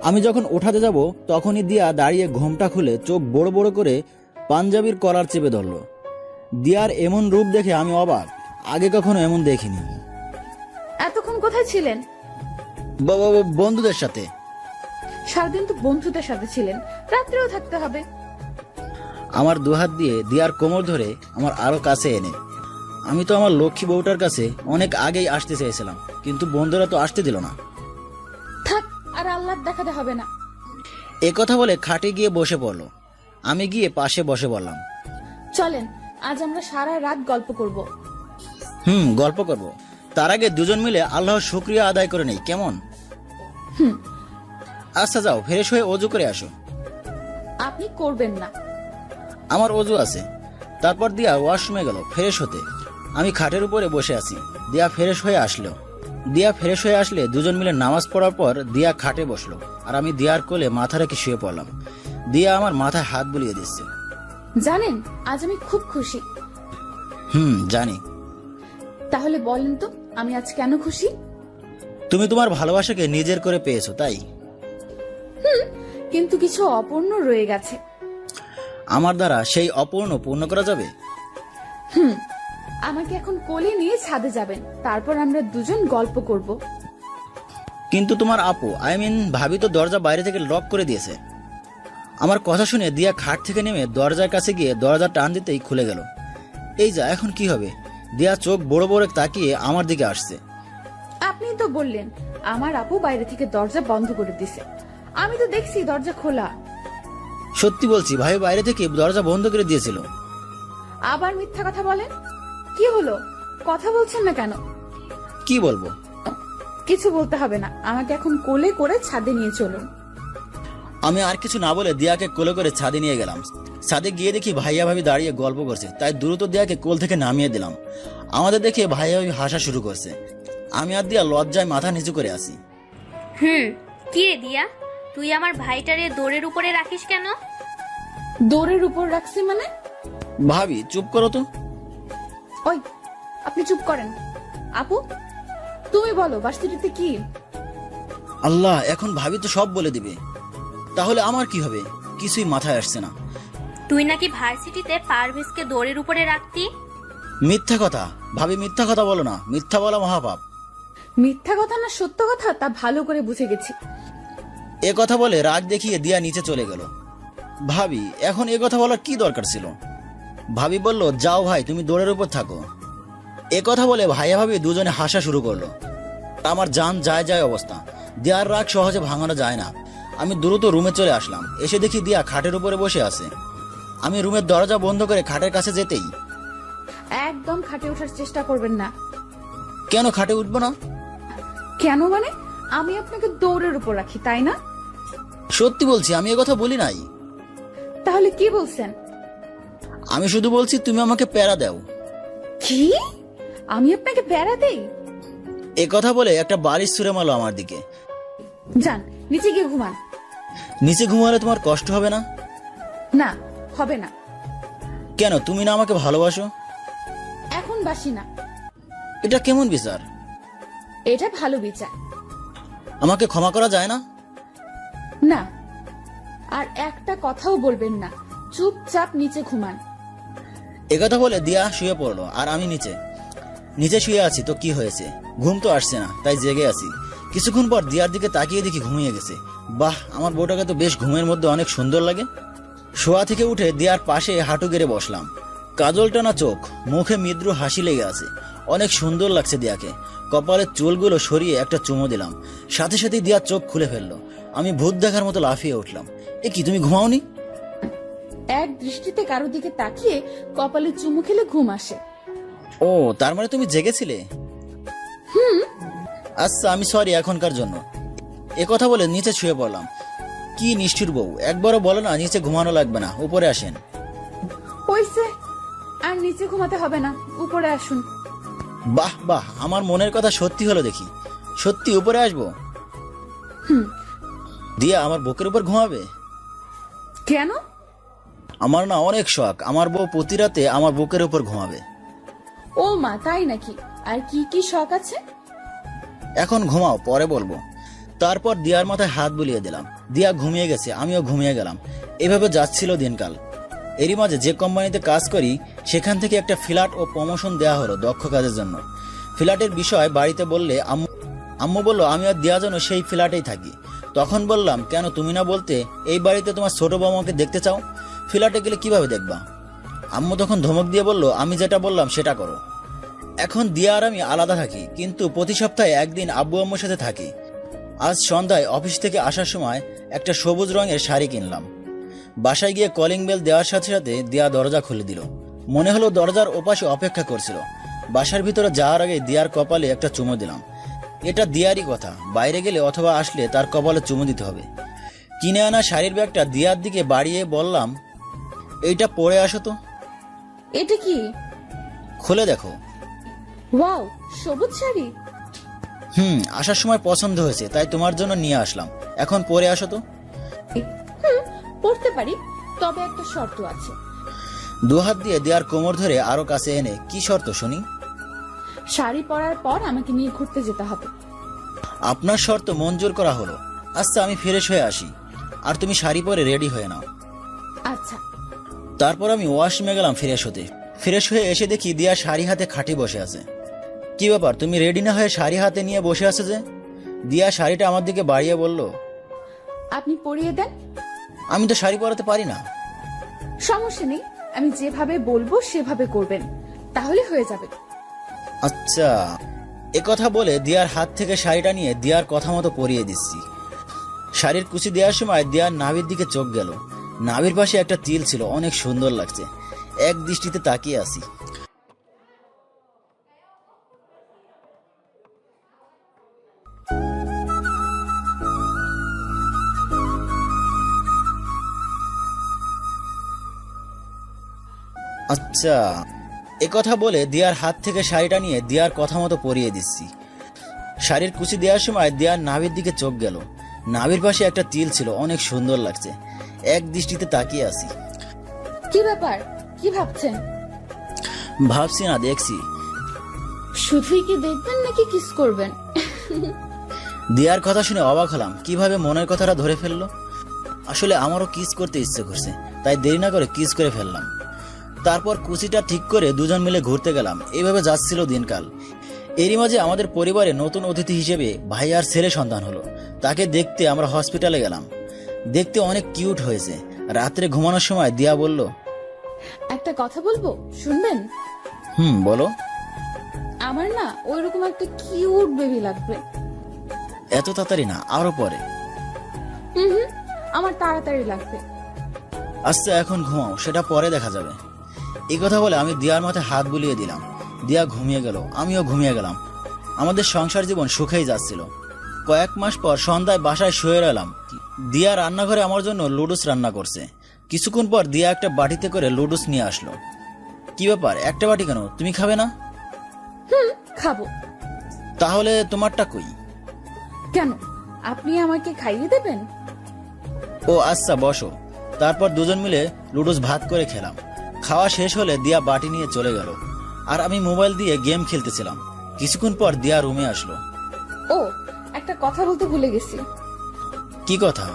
আমি যখন উঠাতে যাব তখনই দিয়া দাঁড়িয়ে ঘোমটা খুলে চোখ বড় বড় করে পাঞ্জাবির কলার চেপে ধরলো। দিয়ার এমন রূপ দেখে আমি অবাক, আগে কখনো এমন দেখিনি। এতক্ষণ কোথায় ছিলেন? বন্ধুদের সাথে। সারাদিন তো বন্ধুদের সাথে ছিলেন, রাত্রেও থাকতে হবে। আমার দুহাত দিয়ে দিয়ার কোমর ধরে আমার আরো কাছে এনে, আমি তো আমার লক্ষ্মী বউটার কাছে অনেক আগেই আসতে চেয়েছিলাম, কিন্তু বন্ধুরা তো আসতে দিল না। থাক, আর আল্লাহর দেখাতে হবে না। এ কথা বলে খাটে গিয়ে বসে পড়লো। আমি গিয়ে পাশে বসে বললাম, চলেন, আজ আমরা সারা রাত গল্প করব। গল্প করব। তার আগে দুজন মিলে আল্লাহর শুকরিয়া আদায় করে নেই, কেমন? আচ্ছা যাও, ফ্রেশ হয়ে অজু করে আসো। আপনি করবেন না। আমার অজু আছে। তারপর দিয়া ওয়াশরুমে গেল ফ্রেশ হতে। আমি খাটের উপরে বসে আছি। দিয়া ফ্রেশ হয়ে আসলো। দিয়া ফ্রেশ হয়ে আসলে দুজন মিলে নামাজ পড়ার পর দিয়া খাটে বসলো, আর আমি দিয়ার কোলে মাথা রেখে শুয়ে পড়লাম। দিয়া আমার মাথায় হাত বুলিয়ে দিচ্ছে। জানেন, আজ আমি খুব খুশি। জানি। তাহলে বলেন তো, আমি আজ কেন খুশি? তুমি তোমার ভালোবাসাকে নিজের করে পেয়েছো, তাই? কিন্তু কিছু অপূর্ণ রয়ে গেছে। আমার দ্বারা সেই অপূর্ণ পূর্ণ করা যাবে? আমাকে এখন কোলে নিয়ে ছাদে যাবেন, তারপর আমরা দুজন গল্প করব। কিন্তু তোমার আপু, ভাবি তো দরজা বাইরে থেকে লক করে দিয়েছে। আমার কথা শুনে দিয়া খাট থেকে নেমে দরজার কাছে গিয়ে দরজা টান দিতেই খুলে গেল। এই যা, এখন কি হবে? দিয়া চোখ বড় বড় তাকিয়ে আমার দিকে আসছে। আপনি তো বললেন আমার আপু বাইরে থেকে দরজা বন্ধ করে দিছে। আমি তো দেখছি দরজা খোলা। সত্যি বলছি, ভাই বাইরে থেকে দরজা বন্ধ করে দিয়েছিল। আবার মিথ্যা কথা বলেন। কি হলো, কথা বলছেন না কেন? কি বলবো? কিছু বলতে হবে না, আমাকে এখন কোলে করে ছাদে নিয়ে চলুন। আমি আর কিছু না বলে দিয়াকে কোলে করে ছাদে নিয়ে গেলাম। ছাদে গিয়ে দেখি ভাইয়া ভাবি দাঁড়িয়ে গল্প করছে, তাই দ্রুত দিয়াকে কোল থেকে নামিয়ে দিলাম। আমাদের দেখে ভাইয়া ভাবি হাসা শুরু করছে। আমি আর দিয়া লজ্জায় মাথা নিচু করে আসি। কি রে দিয়া, তুই আমার ভাইটারে দৌড়ের উপরে রাখিস কেন? দৌড়ের উপর রাখছি মানে? ভাবি চুপ করো তো। ওই, আপনি চুপ করেন। আপু, তুমি বলো ভার্সিটিতে কি? আল্লাহ, এখন ভাবি তো সব বলে দিবে। তাহলে আমার কি হবে? কিছুই মাথায় আসছে না। তুই নাকি ভার্সিটিতে পারভেজকে দৌড়ের উপরে রাখতি। মিথ্যা কথা ভাবি, মিথ্যা কথা বলো না। মিথ্যা বলা মহাপাপ। মিথ্যা কথা না সত্য কথা তা ভালো করে বুঝে গেছি। এ কথা বলে রাগ দেখিয়ে দিয়া নিচে চলে গেল। ভাবি, এখন এ কথা বলার কি দরকার ছিল? ভাবি বলল, যাও ভাই, তুমি দৌড়ের উপর থাকো। এ কথা বলে ভাইয়া ভাবি দুজনে হাসা শুরু করলো। আমার জান যায় যায় অবস্থা। দিয়ার রাগ সহজে ভাঙানো যায় না। আমি দ্রুত রুমে চলে আসলাম। এসে দেখি দিয়া খাটের উপরে বসে আছে। আমি রুমের দরজা বন্ধ করে খাটের কাছে যেতেই, একদম খাটে ওঠার চেষ্টা করবেন না। কেন খাটে উঠবো না? কেন মানে? আমি আপনাকে দৌড়ের উপর রাখি, তাই না? সত্যি বলছি, আমি এ কথা বলি নাই। তাহলে কি বলছেন? আমি শুধু বলছি তুমি আমাকে প্যারা দাও। কি? আমি আপনাকে প্যারা দেই? এ কথা বলে একটা বালিশ ছুঁড়ে মারলো আমার দিকে। যান, নিচে গিয়ে ঘুমান। নিচে ঘুমালে তোমার কষ্ট হবে না? না, হবে না। কেন, তুমি না আমাকে ভালোবাসো? এখন বাসি না। এটা কেমন বিচার? এটা ভালো বিচার। আমাকে ক্ষমা করা যায় না? না, আর একটা কথাও বলবেন না। চুপচাপ নিচে ঘুমান। একথা বলে দিয়া শুয়ে পড়লো, আর আমি নিচে শুয়ে আছি। তো কি হয়েছে? ঘুম তো আসছে না, তাই জেগে আছি। কিছুক্ষণ পর দিয়ার দিকে তাকিয়ে দেখি ঘুমিয়ে গেছে। বাহ, আমার বউটাকে তো বেশ ঘুমের মধ্যে অনেক সুন্দর লাগে। শোয়া থেকে উঠে দিয়ার পাশে হাঁটু গেড়ে বসলাম। কাজল টানা চোখ, মুখে মৃদু হাসি লেগে আছে। অনেক সুন্দর লাগছে দিয়াকে। কপালের চুলগুলো সরিয়ে একটা চুমো দিলাম। সাথে সাথে দিয়ার চোখ খুলে ফেললো। আমি ভূত দেখার মতো লাফিয়ে উঠলাম। এ কি, তুমি ঘুমাওনি? এক দৃষ্টিতে কারো দিকে তাকিয়ে কপালে চুমু খেলে ঘুম আসে। ও, তার মানে তুমি জেগেছিলে? আচ্ছা, আমি সরি এখনকার জন্য। এ কথা বলে নিচে শুয়ে পড়লাম। কি নিষ্ঠুর বউ, একবারও বলো না নিচে ঘুমানো লাগবে না, উপরে আসেন। হইছে, আর নিচে ঘুমাতে হবে না, উপরে আসুন। বাহ বাহ, আমার মনের কথা সত্যি হলো দেখি। সত্যি উপরে আসবো? দিয়া আমার বুকের উপর ঘুমাবে? কেন? আমার না অনেক শখ, আমার বউ প্রতি রাতে আমার বুকের উপর ঘুমাবে। ও মা, তাই নাকি? আর কি কি শখ আছে? এখন ঘুমাও, পরে বলবো। তারপর দিয়ার মাথায় হাত বুলিয়ে দিলাম। দিয়া ঘুমিয়ে গেছে, আমিও ঘুমিয়ে গেলাম। এভাবে যাচ্ছিল দিনকাল। এরই মাঝে যে কোম্পানিতে কাজ করি সেখান থেকে একটা ফ্ল্যাট ও প্রমোশন দেওয়া হলো দক্ষ কাজের জন্য। ফ্ল্যাটের বিষয় বাড়িতে বললে আম্মু বলল আমি আর দিয়া যেন সেই ফ্ল্যাটেই থাকি। তখন বললাম, কেন, তুমি না বলতে এই বাড়িতে তোমার ছোট বৌমাকে দেখতে চাও? ফ্ল্যাটে গেলে কিভাবে দেখবা? আম্মু তখন ধমক দিয়ে বলল, আমি যেটা বললাম সেটা করো। এখন দিয়া আর আমি আলাদা থাকি, কিন্তু প্রতি সপ্তাহে একদিন আব্বু আম্মুর সাথে থাকি। আজ সন্ধ্যায় অফিস থেকে আসার সময় একটা সবুজ রঙের শাড়ি কিনলাম। বাসায় গিয়ে কলিং বেল দেওয়ার সাথে সাথে দিয়া দরজা খুলে দিল। মনে হলো দরজার ওপাশে অপেক্ষা করছিল। বাসার ভিতরে যাওয়ার আগে দিয়ার কপালে একটা চুমু দিলাম। এটা দিয়ারই কথা, বাইরে গেলে অথবা আসলে তার কপালে চুমু দিতে হবে। কিনে আনা শাড়ির ব্যাগটা দিয়ার দিকে বাড়িয়ে বললাম, এইটা পরে আসো তো। এটা কি? খুলে দেখো। ওয়াও, সবুজ শাড়ি। আসার সময় পছন্দ হয়েছে, তাই তোমার জন্য নিয়ে আসলাম। এখন পরে আসো তো। পড়তে পারি, তবে একটা শর্ত আছে। দুহাত দিয়ে দেয়ার কোমর ধরে আরো কাছে এনে, কি শর্ত শুনি? শাড়ি পরার পর আমাকে নিয়ে ঘুরতে যেতে হবে। আপনার শর্ত মঞ্জুর করা হলো। আচ্ছা, আমি ফ্রেশ হয়ে আসি, আর তুমি শাড়ি পরে রেডি হয়ে নাও। আচ্ছা। তারপর আমি ওয়াশরুমে গেলাম ফ্রেশ হতে। ফ্রেশ হয়ে এসে দেখি দিয়া শাড়ি হাতে খাটি বসে আছে। কি ব্যাপার, তুমি রেডি না হয়ে শাড়ি হাতে নিয়ে বসে আছে যে? দিয়া শাড়িটা আমার দিকে বাড়িয়ে বলল, আপনি পরিয়ে দেন। আমি তো শাড়ি পরাতে পারি না। সমস্যা নেই, আমি যেভাবে বলবো সেভাবে করবেন, তাহলে হয়ে যাবে। আচ্ছা। কথা বলে দিয়ার হাত থেকে শাড়িটা নিয়ে দিয়ার কথা মতো পরিয়ে দিচ্ছি। শাড়ির কুচি দেওয়ার সময় দিয়ার নাভির দিকে চোখ গেল। নাভির পাশে একটা তিল ছিল, অনেক সুন্দর লাগছে। এক দৃষ্টিতে তাকিয়ে আছি। আচ্ছা। কথা বলে দিয়ার হাত থেকে শাড়িটা নিয়ে দিয়ার কথা মতো পরিয়ে দিচ্ছি। শাড়ির কুচি দেওয়ার সময় দিয়ার নাভির দিকে চোখ গেল। নাভির পাশে একটা তিল ছিল, অনেক সুন্দর লাগছে। এক দৃষ্টিতে তাকিয়ে আছি। কি ব্যাপার, কি ভাবছেন? ভাবছি না, দেখছি। শুধুই কি দেখবেন নাকি কিস করবেন? দিয়ার কথা শুনে অবাক হলাম, কিভাবে মনের কথাটা ধরে ফেললো। আসলে আমারও কিস করতে ইচ্ছে করছে, তাই দেরি না করে কিস করে ফেললাম। তারপর কুচিটা ঠিক করে দুজন মিলে ঘুরতে গেলাম। এইভাবে যাচ্ছিল দিনকাল। এরই মাঝে আমাদের পরিবারে নতুন অতিথি হিসেবে ভাই আর ছেলে সন্তান হলো। তাকে দেখতে আমরা হসপিটালে গেলাম। দেখতে অনেক কিউট হয়েছে। রাত্রে ঘুমানোর সময় দিয়া বলল, একটা কথা বলবো, শুনবেন? বলো। আমার না ওইরকম একটা কিউট বেবি লাগবে। এত তাড়াতাড়ি না, আরো পরে। আমার তাড়াতাড়ি লাগবে। আচ্ছা, এখন ঘুমাও, সেটা পরে দেখা যাবে। এই কথা বলে আমি দিয়ার মাথায় হাত বুলিয়ে দিলাম। দিয়া ঘুমিয়ে গেল, আমিও ঘুমিয়ে গেলাম। আমাদের সংসার জীবন সুখেই যাচ্ছিল। কয়েক মাস পর সন্ধ্যায় বাসায় শুয়ে এলাম। দিয়া রান্নাঘরে আমার জন্য লুডুস রান্না করছে। কিছুক্ষণ পর দিয়া একটা বাটিতে করে লুডুস নিয়ে আসলো। কি ব্যাপার, একটা বাটি কেন? তুমি খাবে না? খাবো। তাহলে তোমারটা কই? কেন, আপনি আমাকে খাইয়ে দেবেন? ও আচ্ছা, বসো। তারপর দুজন মিলে লুডুস ভাত করে খেলাম। খাওয়া শেষ হলে দিয়া বাটি নিয়ে চলে গেল, আর আমি মোবাইল দিয়ে গেম খেলতেছিলাম। কিছুক্ষণ পর দিয়া রুমে আসলো। ও, একটা কথা বলতে ভুলে গেছি। কি কথা?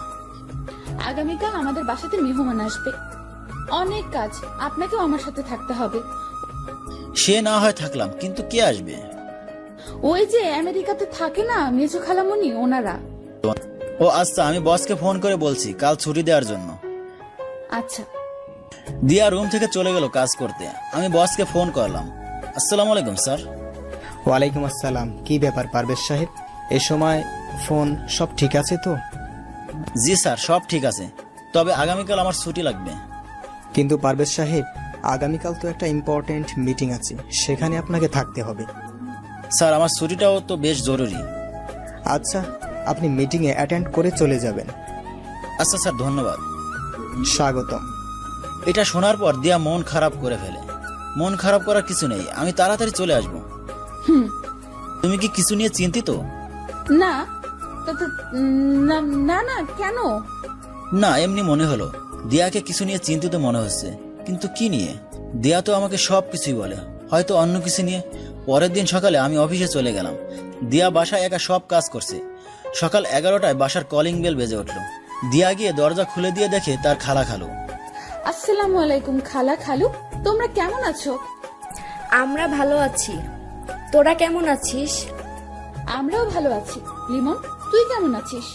আগামীকাল আমাদের বাসাতে মেহমান আসবে। অনেক কাজ, আপনাকেও আমার সাথে থাকতে হবে। সে না হয় থাকলাম, কিন্তু কে আসবে? ওই যে আমেরিকাতে থাকে না মেজো খালামণি, ওনারা। ও আচ্ছা, আমি বসকে ফোন করে বলছি কাল ছুটি দেওয়ার জন্য। আচ্ছা। দিয়া রুম থেকে চলে গেল কাজ করতে। আমি বসকে ফোন করলাম। আসসালামু আলাইকুম স্যার। ওয়ালাইকুম আসসালাম। কি ব্যাপার পারভেজ সাহেব, এ সময় ফোন? সব ঠিক আছে তো? জি স্যার, সব ঠিক আছে, তবে আগামীকাল আমার ছুটি লাগবে। কিন্তু পারভেজ সাহেব, আগামীকাল তো একটা ইম্পর্টেন্ট মিটিং আছে, সেখানে আপনাকে থাকতে হবে। স্যার, আমার ছুটিটাও তো বেশ জরুরি। আচ্ছা, আপনি মিটিংয়ে অ্যাটেন্ড করে চলে যাবেন। আচ্ছা স্যার, ধন্যবাদ। স্বাগতম। এটা শোনার পর দিয়া মন খারাপ করে ফেলে। মন খারাপ করার কিছু নেই, আমি তাড়াতাড়ি চলে আসবো। তুমি কি কিছু নিয়ে চিন্তিত? না না না না, কেন? না, এমনি মনে হলো। দিয়াকে কিছু নিয়ে চিন্তিত মনে হচ্ছে, কিন্তু কি নিয়ে? দিয়া তো আমাকে সব কিছুই বলে, হয়তো অন্য কিছু নিয়ে। পরের দিন সকালে আমি অফিসে চলে গেলাম। দিয়া বাসায় একা সব কাজ করছে। সকাল 11টায় বাসার কলিং বেল বেজে উঠল। দিয়া গিয়ে দরজা খুলে দিয়ে দেখে তার খালা খালু। আসসালামু আলাইকুম খালা, খালু, তোমরা কেমন আছো? আমরা ভালো আছি, তোরা কেমন আছিস? আমরাও ভালো আছি। লিমন, তুই কেমন আছিস?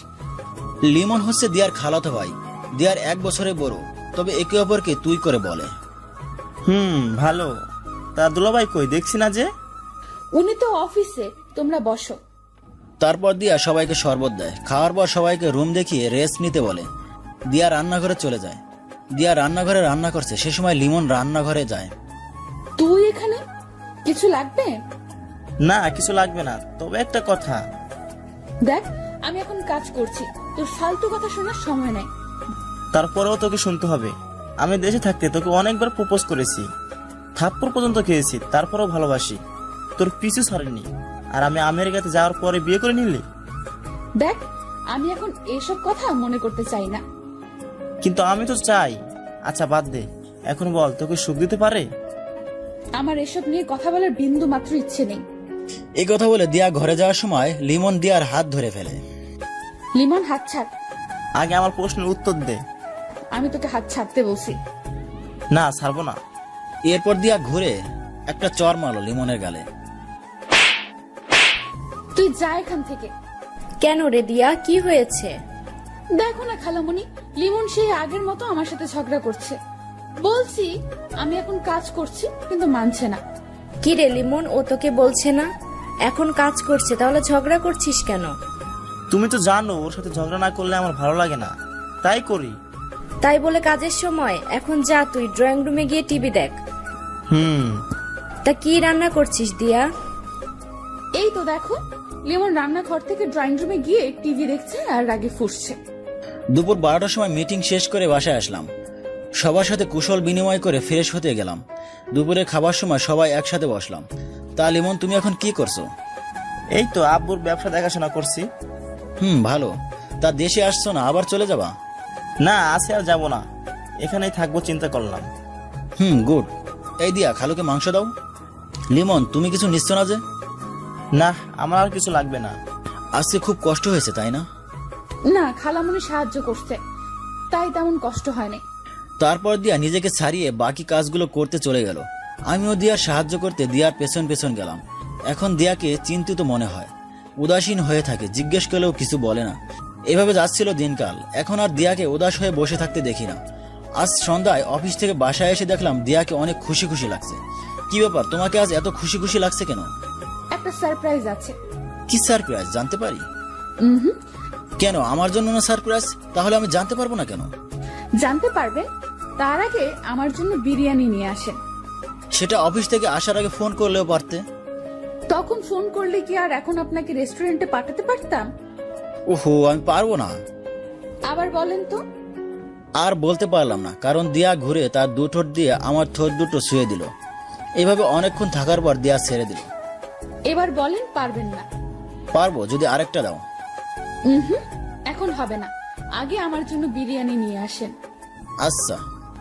লিমন হচ্ছে দিয়ার খালাতো ভাই। দিয়ার 1 বছরের বড়। তবে একে অপরকে তুই করে বলে। ভালো। তা দুলাভাই কই, দেখছি না যে? উনি তো অফিসে, তোমরা বসো। তারপর দিয়া সবাইকে শরবত দেয়। খাওয়ার পর সবাইকে রুম দেখিয়ে রেস্ট নিতে বলে। দিয়া রান্নাঘরে চলে যায়। দিয়া রান্নাঘরে রান্না করছে, সে সময় লিমন রান্নাঘরে যায়। তুই এখানে? কিছু লাগবে? না, কিছু লাগবে না, তবে একটা কথা। দেখ, আমি এখন কাজ করছি, তোর ফালতু কথা শোনার সময় নেই। তারপরেও তোকে শুনতে হবে। আমি দেশে থাকতে তোকে অনেকবার প্রপোজ করেছি, থাপ্পড় পর্যন্ত খেয়েছি, তারপরেও ভালোবাসি, তোর পিছু ছাড়েনি। আর আমি আমেরিকাতে যাওয়ার পরে বিয়ে করে নিলি। দেখ, আমি এখন এসব কথা মনে করতে চাই না। কিন্তু আমি তো চাই। আচ্ছা বাদ দে, এখন বল, তোকে সুখ দিতে পারে? আমার এসব নিয়ে কথা বলার বিন্দু মাত্র ইচ্ছে নেই। এই কথা বলে দিয়া ঘরে যাওয়ার সময় লিমন দিয়ার হাত ধরে ফেলে। লিমন, হাত ছাড়। আগে আমার প্রশ্নের উত্তর দে। আমি তোকে হাত ছাড়তে বলছি। না, ছাড়বো না। এরপর দিয়া ঘুরে একটা চর মারলো লিমনের গালে। তুই যা এখান থেকে। কেন রে দিয়া, কি হয়েছে? দেখো না খালামণি, লিমন সেই আগের মতো আমার সাথে ঝগড়া করছে। বলছি আমি এখন কাজ করছি, কিন্তু মানছে না। কি রে লিমন, ও তোকে বলছে না এখন কাজ করছে, তাহলে ঝগড়া করছিস কেন? তুমি তো জানো ওর সাথে ঝগড়া না করলে আমার ভালো লাগে না, তাই করি। তাই বলে কাজের সময়? এখন যা তুই ড্রয়িং রুমে গিয়ে টিভি দেখ। তা কি রান্না করছিস দিয়া? এই তো দেখো, লিমন রান্নাঘর থেকে ড্রয়িং রুমে গিয়ে টিভি দেখছে আর রাগে ফুঁসছে। দুপুর 12টার সময় মিটিং শেষ করে বাসায় আসলাম। সবার সাথে কুশল বিনিময় করে ফ্রেশ হতে গেলাম। দুপুরে খাবার সময় সবাই একসাথে বসলাম। তা লিমন, তুমি এখন কি করছো? এই তো আব্বুর ব্যবসা দেখাশোনা করছি। ভালো। তা দেশে আসছো না, আবার চলে যাবা? না, আছে আর যাবো না, এখানেই থাকবো চিন্তা করলাম। গুড। এই দিয়া খালুকে মাংস দাও। লিমন, তুমি কিছু নিচ্ছ না যে? না, আমার আর কিছু লাগবে না। আজকে খুব কষ্ট হয়েছে, তাই না? না, খালামণি সাহায্য করছে, তাই তেমন কষ্ট হয়নি। তারপর দিয়া নিজেকে ছাড়িয়ে বাকি কাজগুলো করতে চলে গেল। আমিও দিয়ার সাহায্য করতে দিয়ার পেছন পেছন গেলাম। এখন দিয়াকে চিন্তিত মনে হয়, উদাসীন হয়ে থাকে, জিজ্ঞেস করলেও কিছু বলে না। এভাবে যাচ্ছিল দিনকাল। এখন আর দিয়াকে উদাস হয়ে বসে থাকতে দেখি না। আজ সন্ধ্যায় অফিস থেকে বাসায় এসে দেখলাম দিয়াকে অনেক খুশি খুশি লাগছে। কি ব্যাপার, তোমাকে আজ এত খুশি খুশি লাগছে কেন? একটা সারপ্রাইজ আছে। কি সারপ্রাইজ, জানতে পারি? হুম, কেন, আমার জন্য না সারপ্রাইজ? তাহলে আমি জানতে পারবো না কেন? জানতে পারবেন, তার আগে আমার জন্য বিরিয়ানি নিয়ে আসেন। সেটা অফিস থেকে আসার আগে ফোন করলেও পারতে। তখন ফোন করলে কি আর এখন আপনাকে রেস্টুরেন্টে পাঠাতে পারতাম? ওহো, আমি পারবো না। আবার বলেন তো। আর বলতে পারলাম না, কারণ দিয়া ঘুরে তার দু ঠোঁট দিয়ে আমার ঠোঁট দুটো শুয়ে দিল। এভাবে অনেকক্ষণ থাকার পর দিয়া ছেড়ে দিল। এবার বলেন পারবেন না। পারবো, যদি আরেকটা দাও। এখন হবে না, আগে আমার জন্য বিরিয়ানি নিয়ে আসেন। আচ্ছা।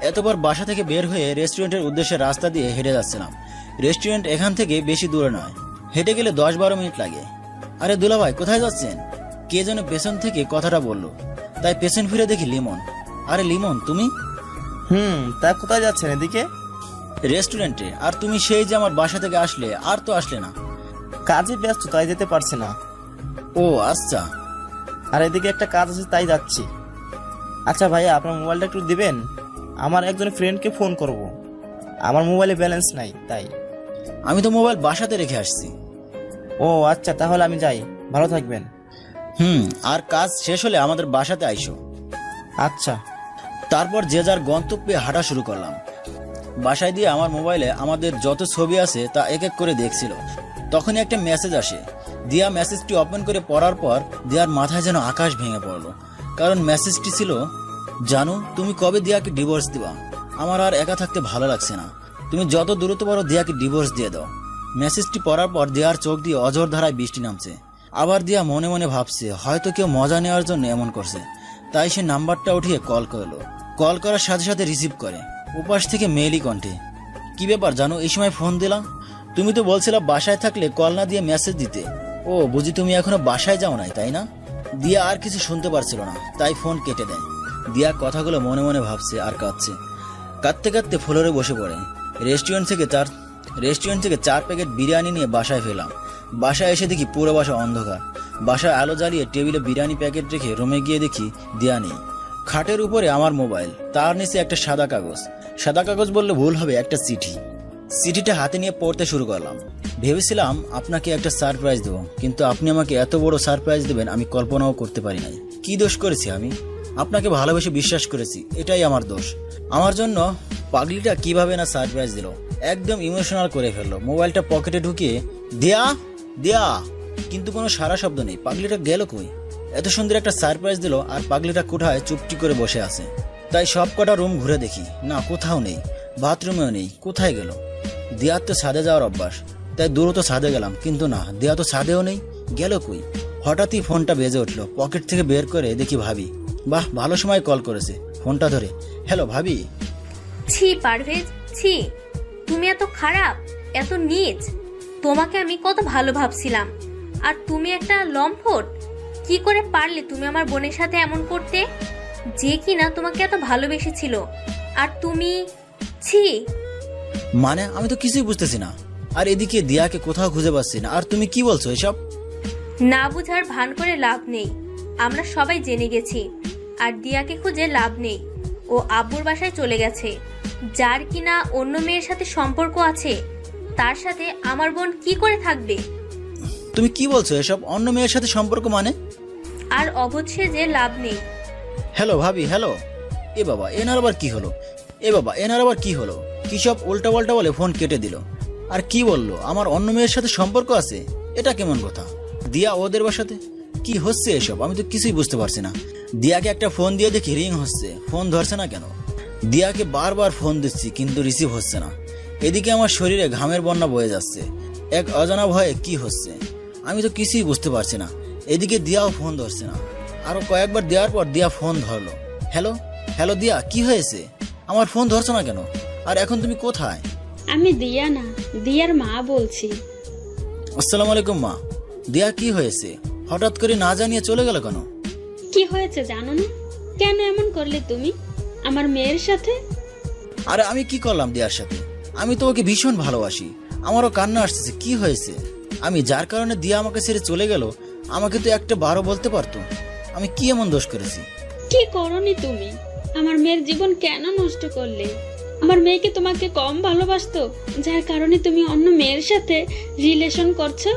এতবার বাসা থেকে বের হয়ে রেস্টুরেন্টের উদ্দেশ্যে রাস্তা দিয়ে হেঁটে যাচ্ছিলাম। রেস্টুরেন্ট এখান থেকে বেশি দূরে নয়, হেঁটে গেলে 10-12 মিনিট লাগে। আরে দুলাভাই, কোথায় যাচ্ছেন? কে যেন পেছন থেকে কথাটা বললো, তাই পেছন ফিরে দেখি লিমন। আরে লিমন, তুমি? তা কোথায় যাচ্ছেন? এদিকে রেস্টুরেন্টে। আর তুমি সেই যে আমার বাসা থেকে আসলে, আর তো আসলে না। কাজে ব্যস্ত, তাই যেতে পারছি না। ও আচ্ছা। আর এদিকে একটা কাজ আছে, তাই যাচ্ছি। আচ্ছা ভাইয়া, আপনার মোবাইলটা একটু দিবেন? আমার একজন ফ্রেন্ডকে ফোন করব, আমার মোবাইলে ব্যালেন্স নাই, তাই। আমি তো মোবাইল বাসাতে রেখে আসছি। ও আচ্ছা, তাহলে আমি যাই, ভালো থাকবেন। আর কাজ শেষ হলে আমাদের বাসাতে আইসো। আচ্ছা। তারপর যে যার গন্তব্যে হাঁটা শুরু করলাম। বাসায় দিয়ে আমার মোবাইলে আমাদের যত ছবি আছে তা এক এক করে দেখছিল। তখনই একটা মেসেজ আসে। দিয়া মেসেজটি ওপেন করে পড়ার পর দিয়ার মাথায় যেন আকাশ ভেঙে পড়লো। কারণ মেসেজটি ছিল, জানো তুমি কবে দিয়াকে ডিভোর্স দিবা? আমার আর একা থাকতে ভালো লাগছে না, তুমি যত দ্রুত পারো দিয়াকে ডিভোর্স দিয়ে দাও। মেসেজটি পড়ার পর দিয়ার চোখ দিয়ে অঝোর ধারায় বৃষ্টি নামছে। আবার দিয়া মনে মনে ভাবছে হয়তো কেউ মজা নেওয়ার জন্য এমন করছে। তাই সে নাম্বারটা উঠিয়ে কল করলো। কল করার সাথে সাথে রিসিভ করে। উপাস থেকে মেয়েলি কণ্ঠে, কি ব্যাপার জানো, এই সময় ফোন দিলাম? তুমি তো বলছিলা বাসায় থাকলে কল না দিয়ে মেসেজ দিতে। ও বুঝি তুমি এখনো বাসায় যাও নাই, তাই না? দিয়া আর কিছু শুনতে পারছিল না, তাই ফোন কেটে দেয়। দিয়া কথাগুলো মনে মনে ভাবছে আর কাঁদছে। কাঁদতে কাঁদতে ফ্লোরে বসে পড়ে। রেস্টুরেন্ট থেকে 4 প্যাকেট বিরিয়ানি নিয়ে বাসায় ফেলাম। বাসায় এসে দেখি পুরো বাসা অন্ধকার। বাসায় আলো জ্বালিয়ে টেবিলে বিরিয়ানি প্যাকেট রেখে রুমে গিয়ে দেখি দিয়া নেই। খাটের উপরে আমার মোবাইল, তার নিচে একটা সাদা কাগজ। সাদা কাগজ বললে ভুল হবে, একটা চিঠি। চিঠিটা হাতে নিয়ে পড়তে শুরু করলাম। ভেবেছিলাম আপনাকে একটা সারপ্রাইজ দেবো, কিন্তু আপনি আমাকে এত বড় সারপ্রাইজ দেবেন আমি কল্পনাও করতে পারি নাই। কি দোষ করেছি আমি? আপনাকে ভালোবেসে বিশ্বাস করেছি, এটাই আমার দোষ। আমার জন্য পাগলিটা কিভাবে না সারপ্রাইজ দিল, একদম ইমোশনাল করে ফেললো। মোবাইলটা পকেটে ঢুকিয়ে দেয়া দেয়া, কিন্তু কোনো সারা শব্দ নেই। পাগলিটা গেল কই? এত সুন্দর একটা সারপ্রাইজ দিল আর পাগলিটা কোঠায় চুপটি করে বসে আছে। তাই সব কটা রুম ঘুরে দেখি, না কোথাও নেই, বাথরুমেও নেই। কোথায় গেল? দেয়ার তো ছাদে যাওয়ার অভ্যাস, তাই দ্রুত ছাদে গেলাম, কিন্তু না, দেয়া তো ছাদেও নেই। গেল কই? হঠাৎই ফোনটা বেজে উঠলো। পকেট থেকে বের করে দেখি ভাবি। বাহ, ভালো সময় কল করেছে। ফোনটা ধরে, হ্যালো ভাবি। ছি পারভেজ, ছি, তুমি এত খারাপ, এত নীচ। তোমাকে আমি কত ভালো ভাবছিলাম, আর তুমি একটা লম্পট। কি করে পারলে তুমি আমার বোনের সাথে এমন করতে, যে কিনা তোমাকে এত ভালোবেসেছিল? আর তুমি, ছি। মানে আমি তো কিছুই বুঝতেছি না, আর এদিকে দিয়াকে কোথাও খুঁজে পাচ্ছি না। আর তুমি কি বলছো এসব? না বুঝার ভান করে লাভ নেই, আমরা সবাই জেনে গেছি। আর দিয়াকে খুঁজে লাভ নেই, ও আব্বুর বাসায় চলে গেছে। যার কিনা অন্য মেয়ের সাথে সম্পর্ক আছে, তার সাথে আমার বোন কি করে থাকবে? তুমি কি বলছো এসব? অন্য মেয়ের সাথে সম্পর্ক মানে? আর অবধ সেজে লাভ নেই। হ্যালো ভাবি, হ্যালো। এ বাবা, এনার আবার কি হলো? এ বাবা, এনার আবার কি হলো? কি সব উল্টা পাল্টা বলে ফোন কেটে দিল। আর কি বললো, আমার অন্য মেয়ের সাথে সম্পর্ক আছে? এটা কেমন কথা? দিয়া ওদের বাসাতে? কি হচ্ছে এসব? আমি তো কিছুই বুঝতে পারছি না। দিয়াকে একটা ফোন দিয়ে দেখি রিং হচ্ছে, ফোন ধরছে না কেন? দিয়াকে বারবার ফোন দিচ্ছি কিন্তু রিসিভ হচ্ছে না। এদিকে আমার শরীরে ঘামের বন্যা বয়ে যাচ্ছে। এক অজানা ভয়ে কি হচ্ছে আমি তো কিছুই বুঝতে পারছি না। এদিকে দিয়াও ফোন ধরছে না। আরো কয়েকবার দেওয়ার পর দিয়া ফোন ধরলো। হ্যালো হ্যালো দিয়া, কি হয়েছে? আমার ফোন ধরছো না কেন? আর এখন তুমি কোথায়? আমি দিয়া না, দিয়ার মা বলছি। আসসালামু আলাইকুম মা। দিয়া, কি হয়েছে? হঠাৎ করে না জানিয়ে চলে গেল কেন? কি হয়েছে জানো না? কেন এমন করলে তুমি আমার মেয়ের সাথে? আরে আমি কি করলাম দিয়ার সাথে? আমি তো ওকে ভীষণ ভালোবাসি। আমারও কান্না আসতেছে। কি হয়েছে? আমি যার কারণে দিয়া আমাকে ছেড়ে চলে গেল, আমাকে তো একটা বারও বলতে পারতো। আমি কি এমন দোষ করেছি? কি করনি তুমি? আমার মেয়ের জীবন কেন নষ্ট করলে? আমার মেয়েকে তোমাকে কম ভালোবাসতো, যার কারণে তুমি অন্য মেয়ের সাথে রিলেশন করছো।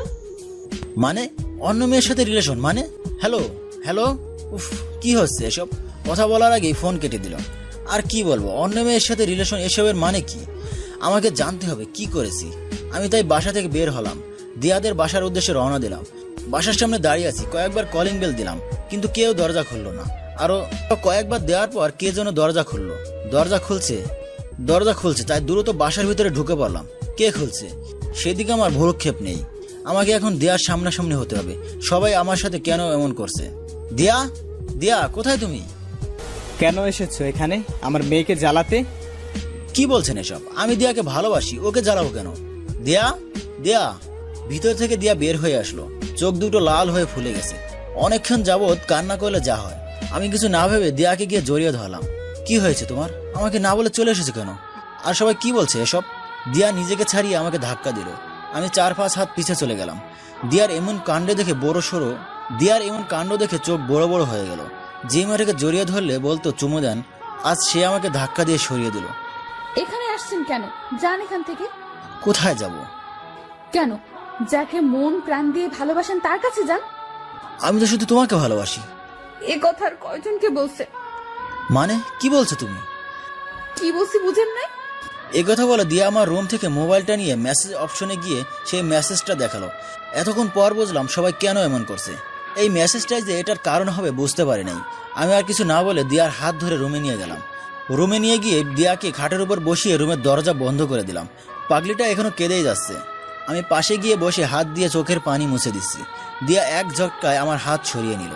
মানে অন্য মেয়ের সাথে রিলেশন মানে? হ্যালো হ্যালো, উফ, কি হচ্ছে এসব? কথা বলার আগেই ফোন কেটে দিল। আর কি বলবো, অন্য মেয়ের সাথে রিলেশন, এসবের মানে কি? আমাকে জানতে হবে কি করেছি আমি। তাই বাসা থেকে বের হলাম, দিয়াদের বাসার উদ্দেশ্যে রওনা দিলাম। বাসার সামনে দাঁড়িয়ে আছি, কয়েকবার কলিং বেল দিলাম কিন্তু কেউ দরজা খুললো না। আরো কয়েকবার দেওয়ার পর কে যেন দরজা খুললো। দরজা খুলছে, তাই দ্রুত বাসার ভিতরে ঢুকে পড়লাম। কে খুলছে? সেদিকে আমার ভ্রুক্ষেপ নেই। আমাকে এখন দিয়ার সামনাসামনি হতে হবে। সবাই আমার সাথে কেন এমন করছে? দিয়া, দিয়া কোথায় তুমি? কেন এসেছো এখানে আমার মেয়েকে জ্বালাতে? কি বলছেন এসব? আমি দিয়াকে ভালোবাসি, ওকে জ্বালাবো কেন? দিয়া, দিয়া। ভিতর থেকে দিয়া বের হয়ে আসলো। চোখ দুটো লাল হয়ে ফুলে গেছে। অনেকক্ষণ যাবৎ কান্না করলে যা হয়। আমি কিছু না ভেবে দিয়াকে গিয়ে জড়িয়ে ধরলাম। কি হয়েছে তোমার? আমাকে না বলে চলে এসেছো কেন? আর সবাই কি বলছে এসব? দিয়া নিজেকে ছাড়িয়ে আমাকে ধাক্কা দিল। আমি 4-5 হাত পিছে চলে গেলাম। দিয়ার এমন কাণ্ড দেখে চোখ বড় বড় হয়ে গেল। যে মেয়েটাকে জড়িয়ে ধরলে বলতো চুমু দেন, আজ সে আমাকে ধাক্কা দিয়ে সরিয়ে দিল। এখানে আসছেন কেন? যান এখান থেকে। কোথায় যাব? কেন? যাকে মন প্রাণ দিয়ে ভালোবাসেন তার কাছে যান। আমি তো শুধু তোমাকে ভালোবাসি। এ কথা আর কয়জনকে বলছে? মানে কি বলছো তুমি? কি বলছি বুঝেন নাই? এই কথা বলে দিয়া আমার রুম থেকে মোবাইলটা নিয়ে মেসেজ অপশনে গিয়ে সেই মেসেজটা দেখালো। এতক্ষণ পর বুঝলাম সবাই কেন এমন করছে। এই মেসেজটাই যে এটার কারণ হবে বুঝতে পারি নাই। আমি আর কিছু না বলে দিয়ার হাত ধরে রুমে নিয়ে গেলাম। রুমে নিয়ে গিয়ে দিয়াকে খাটের উপর বসিয়ে রুমের দরজা বন্ধ করে দিলাম। পাগলিটা এখনো কেঁদেই যাচ্ছে। আমি পাশে গিয়ে বসে হাত দিয়ে চোখের পানি মুছে দিচ্ছি। দিয়া এক ঝটকায় আমার হাত সরিয়ে নিল।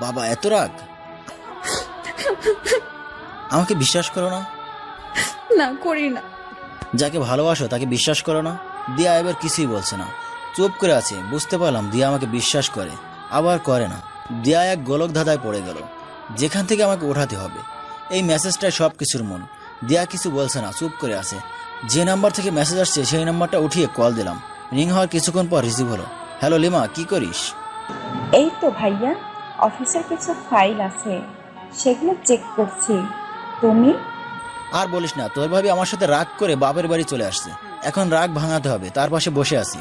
বাবা, এত রাগ! আমাকে বিশ্বাস করো না? না, করি না। যাকে ভালোবাসো তাকে বিশ্বাস করো না? দিয়া এবার কিছুই বলছে না, চুপ করে আছে। বুঝতে পারলাম দিয়া আমাকে বিশ্বাস করে, আবার করে না। দিয়া এক গোলক ধাঁধায় পড়ে গেল, যেখান থেকে আমাকে ওঠাতে হবে। এই মেসেজটাই সব কিছুর মূল। দিয়া কিছু বলছে না, চুপ করে আছে। যে নাম্বার থেকে মেসেজ আসছে সেই নাম্বারটা উঠিয়ে কল দিলাম। রিং হওয়ার কিছুক্ষণ পর রিসিভ হলো। হ্যালো লিমা, কি করিস? এই তো ভাইয়া, অফিসের কিছু ফাইল আছে সেগুলো চেক করছি। তুমি? আর বলিস না, তোর ভাবি আমার সাথে রাগ করে বাপের বাড়ি চলে আসছে। এখন রাগ ভাঙাতে হবে, তার পাশে বসে আছি।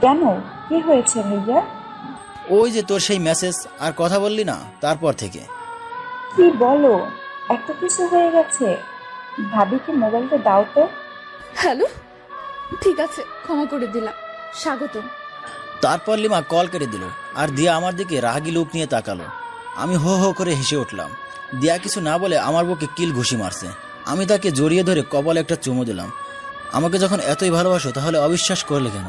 কেন, কি হয়েছে ভাইয়া? ওই যে তোর সেই মেসেজ, আর কথা বললি না তারপর থেকে। কি বলো, এত কিছু হয়ে গেছে? ভাবিকে মোবাইলটা দাও তো। হ্যালো, ঠিক আছে, ক্ষমা করে দিলাম, স্বাগতম। তারপর লিমা কল কেটে দিল, আর দিয়া আমার দিকে রাগী লোক নিয়ে তাকালো। আমি হো হো করে হেসে উঠলাম। দিয়া কিছু না বলে আমার বুকে কিল ঘুষি মারছে। আমি তাকে জড়িয়ে ধরে কপালে একটা চুমু দিলাম। আমাকে যখন এতই ভালোবাসো তাহলে অবিশ্বাস করলে কেন?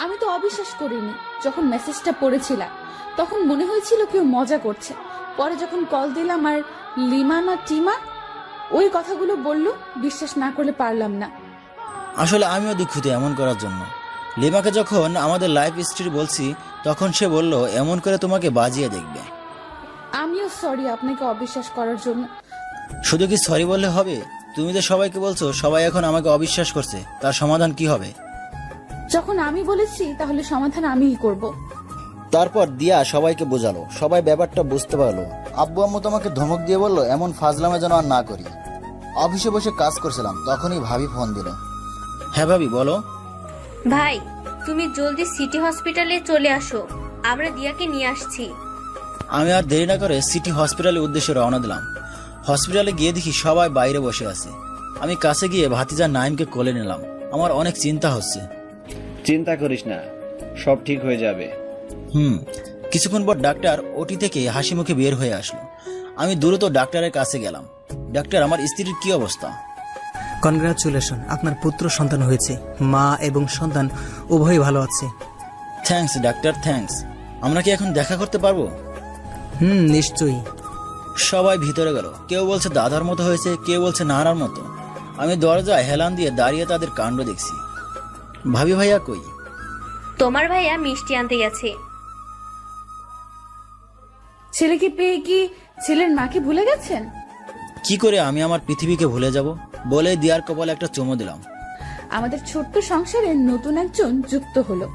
আমি তো অবিশ্বাস করিনি। যখন মেসেজটা পড়েছিলাম তখন মনে হয়েছিল কেউ মজা করছে। পরে যখন কল দিলাম আর লিমা না টিমা ওই কথাগুলো বললো, বিশ্বাস না করলে পারলাম না। আসলে আমিও দুঃখিত এমন করার জন্য। লিমাকে যখন আমাদের লাইফ হিস্ট্রি বলছি তখন সে বলল এমন করে তোমাকে বাজিয়ে দেখবে। আমিও সরি আপনাকে অবিশ্বাস করার জন্য। শুধু কি সরি বললে হবে? তুমি যে সবাইকে বলছো সবাই এখন আমাকে অবিশ্বাস করছে, তার সমাধান কি হবে? যখন আমি বলেছি তাহলে সমাধান আমিই করব। তারপর দিয়া সবাইকে বোঝালো, সবাই ব্যাপারটা বুঝতে পারলো। আব্বু আম্মু তোমাকে ধমক দিয়ে বললো এমন ফাজলামে যেন আর না করি। অফিসে বসে কাজ করছিলাম, তখনই ভাবি ফোন দিল। হ্যাঁ ভাবি বলো। ভাই, তুমি জলদি সিটি হসপিটালে চলে আসো, আমরা দিয়াকে নিয়ে আসছি। আমি আর দেরি না করে সিটি হসপিটালের উদ্দেশ্যে রওনা দিলাম। হসপিটালে গিয়ে দেখি সবাই বাইরে বসে আছে। আমি কাছে গিয়ে ভাতিজা নাইমকে কোলে নিলাম। আমার অনেক চিন্তা হচ্ছে। চিন্তা করিস না, সব ঠিক হয়ে যাবে। কিছুক্ষণ পর ডাক্তার ওটি থেকে হাসি মুখে বের হয়ে আসলো। আমি দ্রুত ডাক্তারের কাছে গেলাম। ডাক্তার, আমার স্ত্রীর কি অবস্থা? কনগ্রাচুলেশন, আপনার পুত্র সন্তান হয়েছে। মা এবং সন্তান উভয়ই ভালো আছে। Thanks doctor, thanks. আমরা কি এখন দেখা করতে পারবো? নিশ্চয়ই। সবাই ভিতরে গেল। কেউ বলছে দাদার মতো হয়েছে, কেউ বলছে নানার মতো। আমি দরজায় হেলান দিয়ে দাঁড়িয়ে তাদের কাণ্ড দেখছি। ভাবি ভাইয়া কই? তোমার ভাইয়া মিষ্টি আনতে গেছে। ছেলেকে পেয়ে কি ছেলের মাকে ভুলে গেছেন? কি করে আমি আমার পৃথিবীকে ভুলে যাব? বলে দিয়ার কপালে একটা চুমু দিলাম। আমাদের ছোট্ট সংসারে নতুন একজন যুক্ত হলো।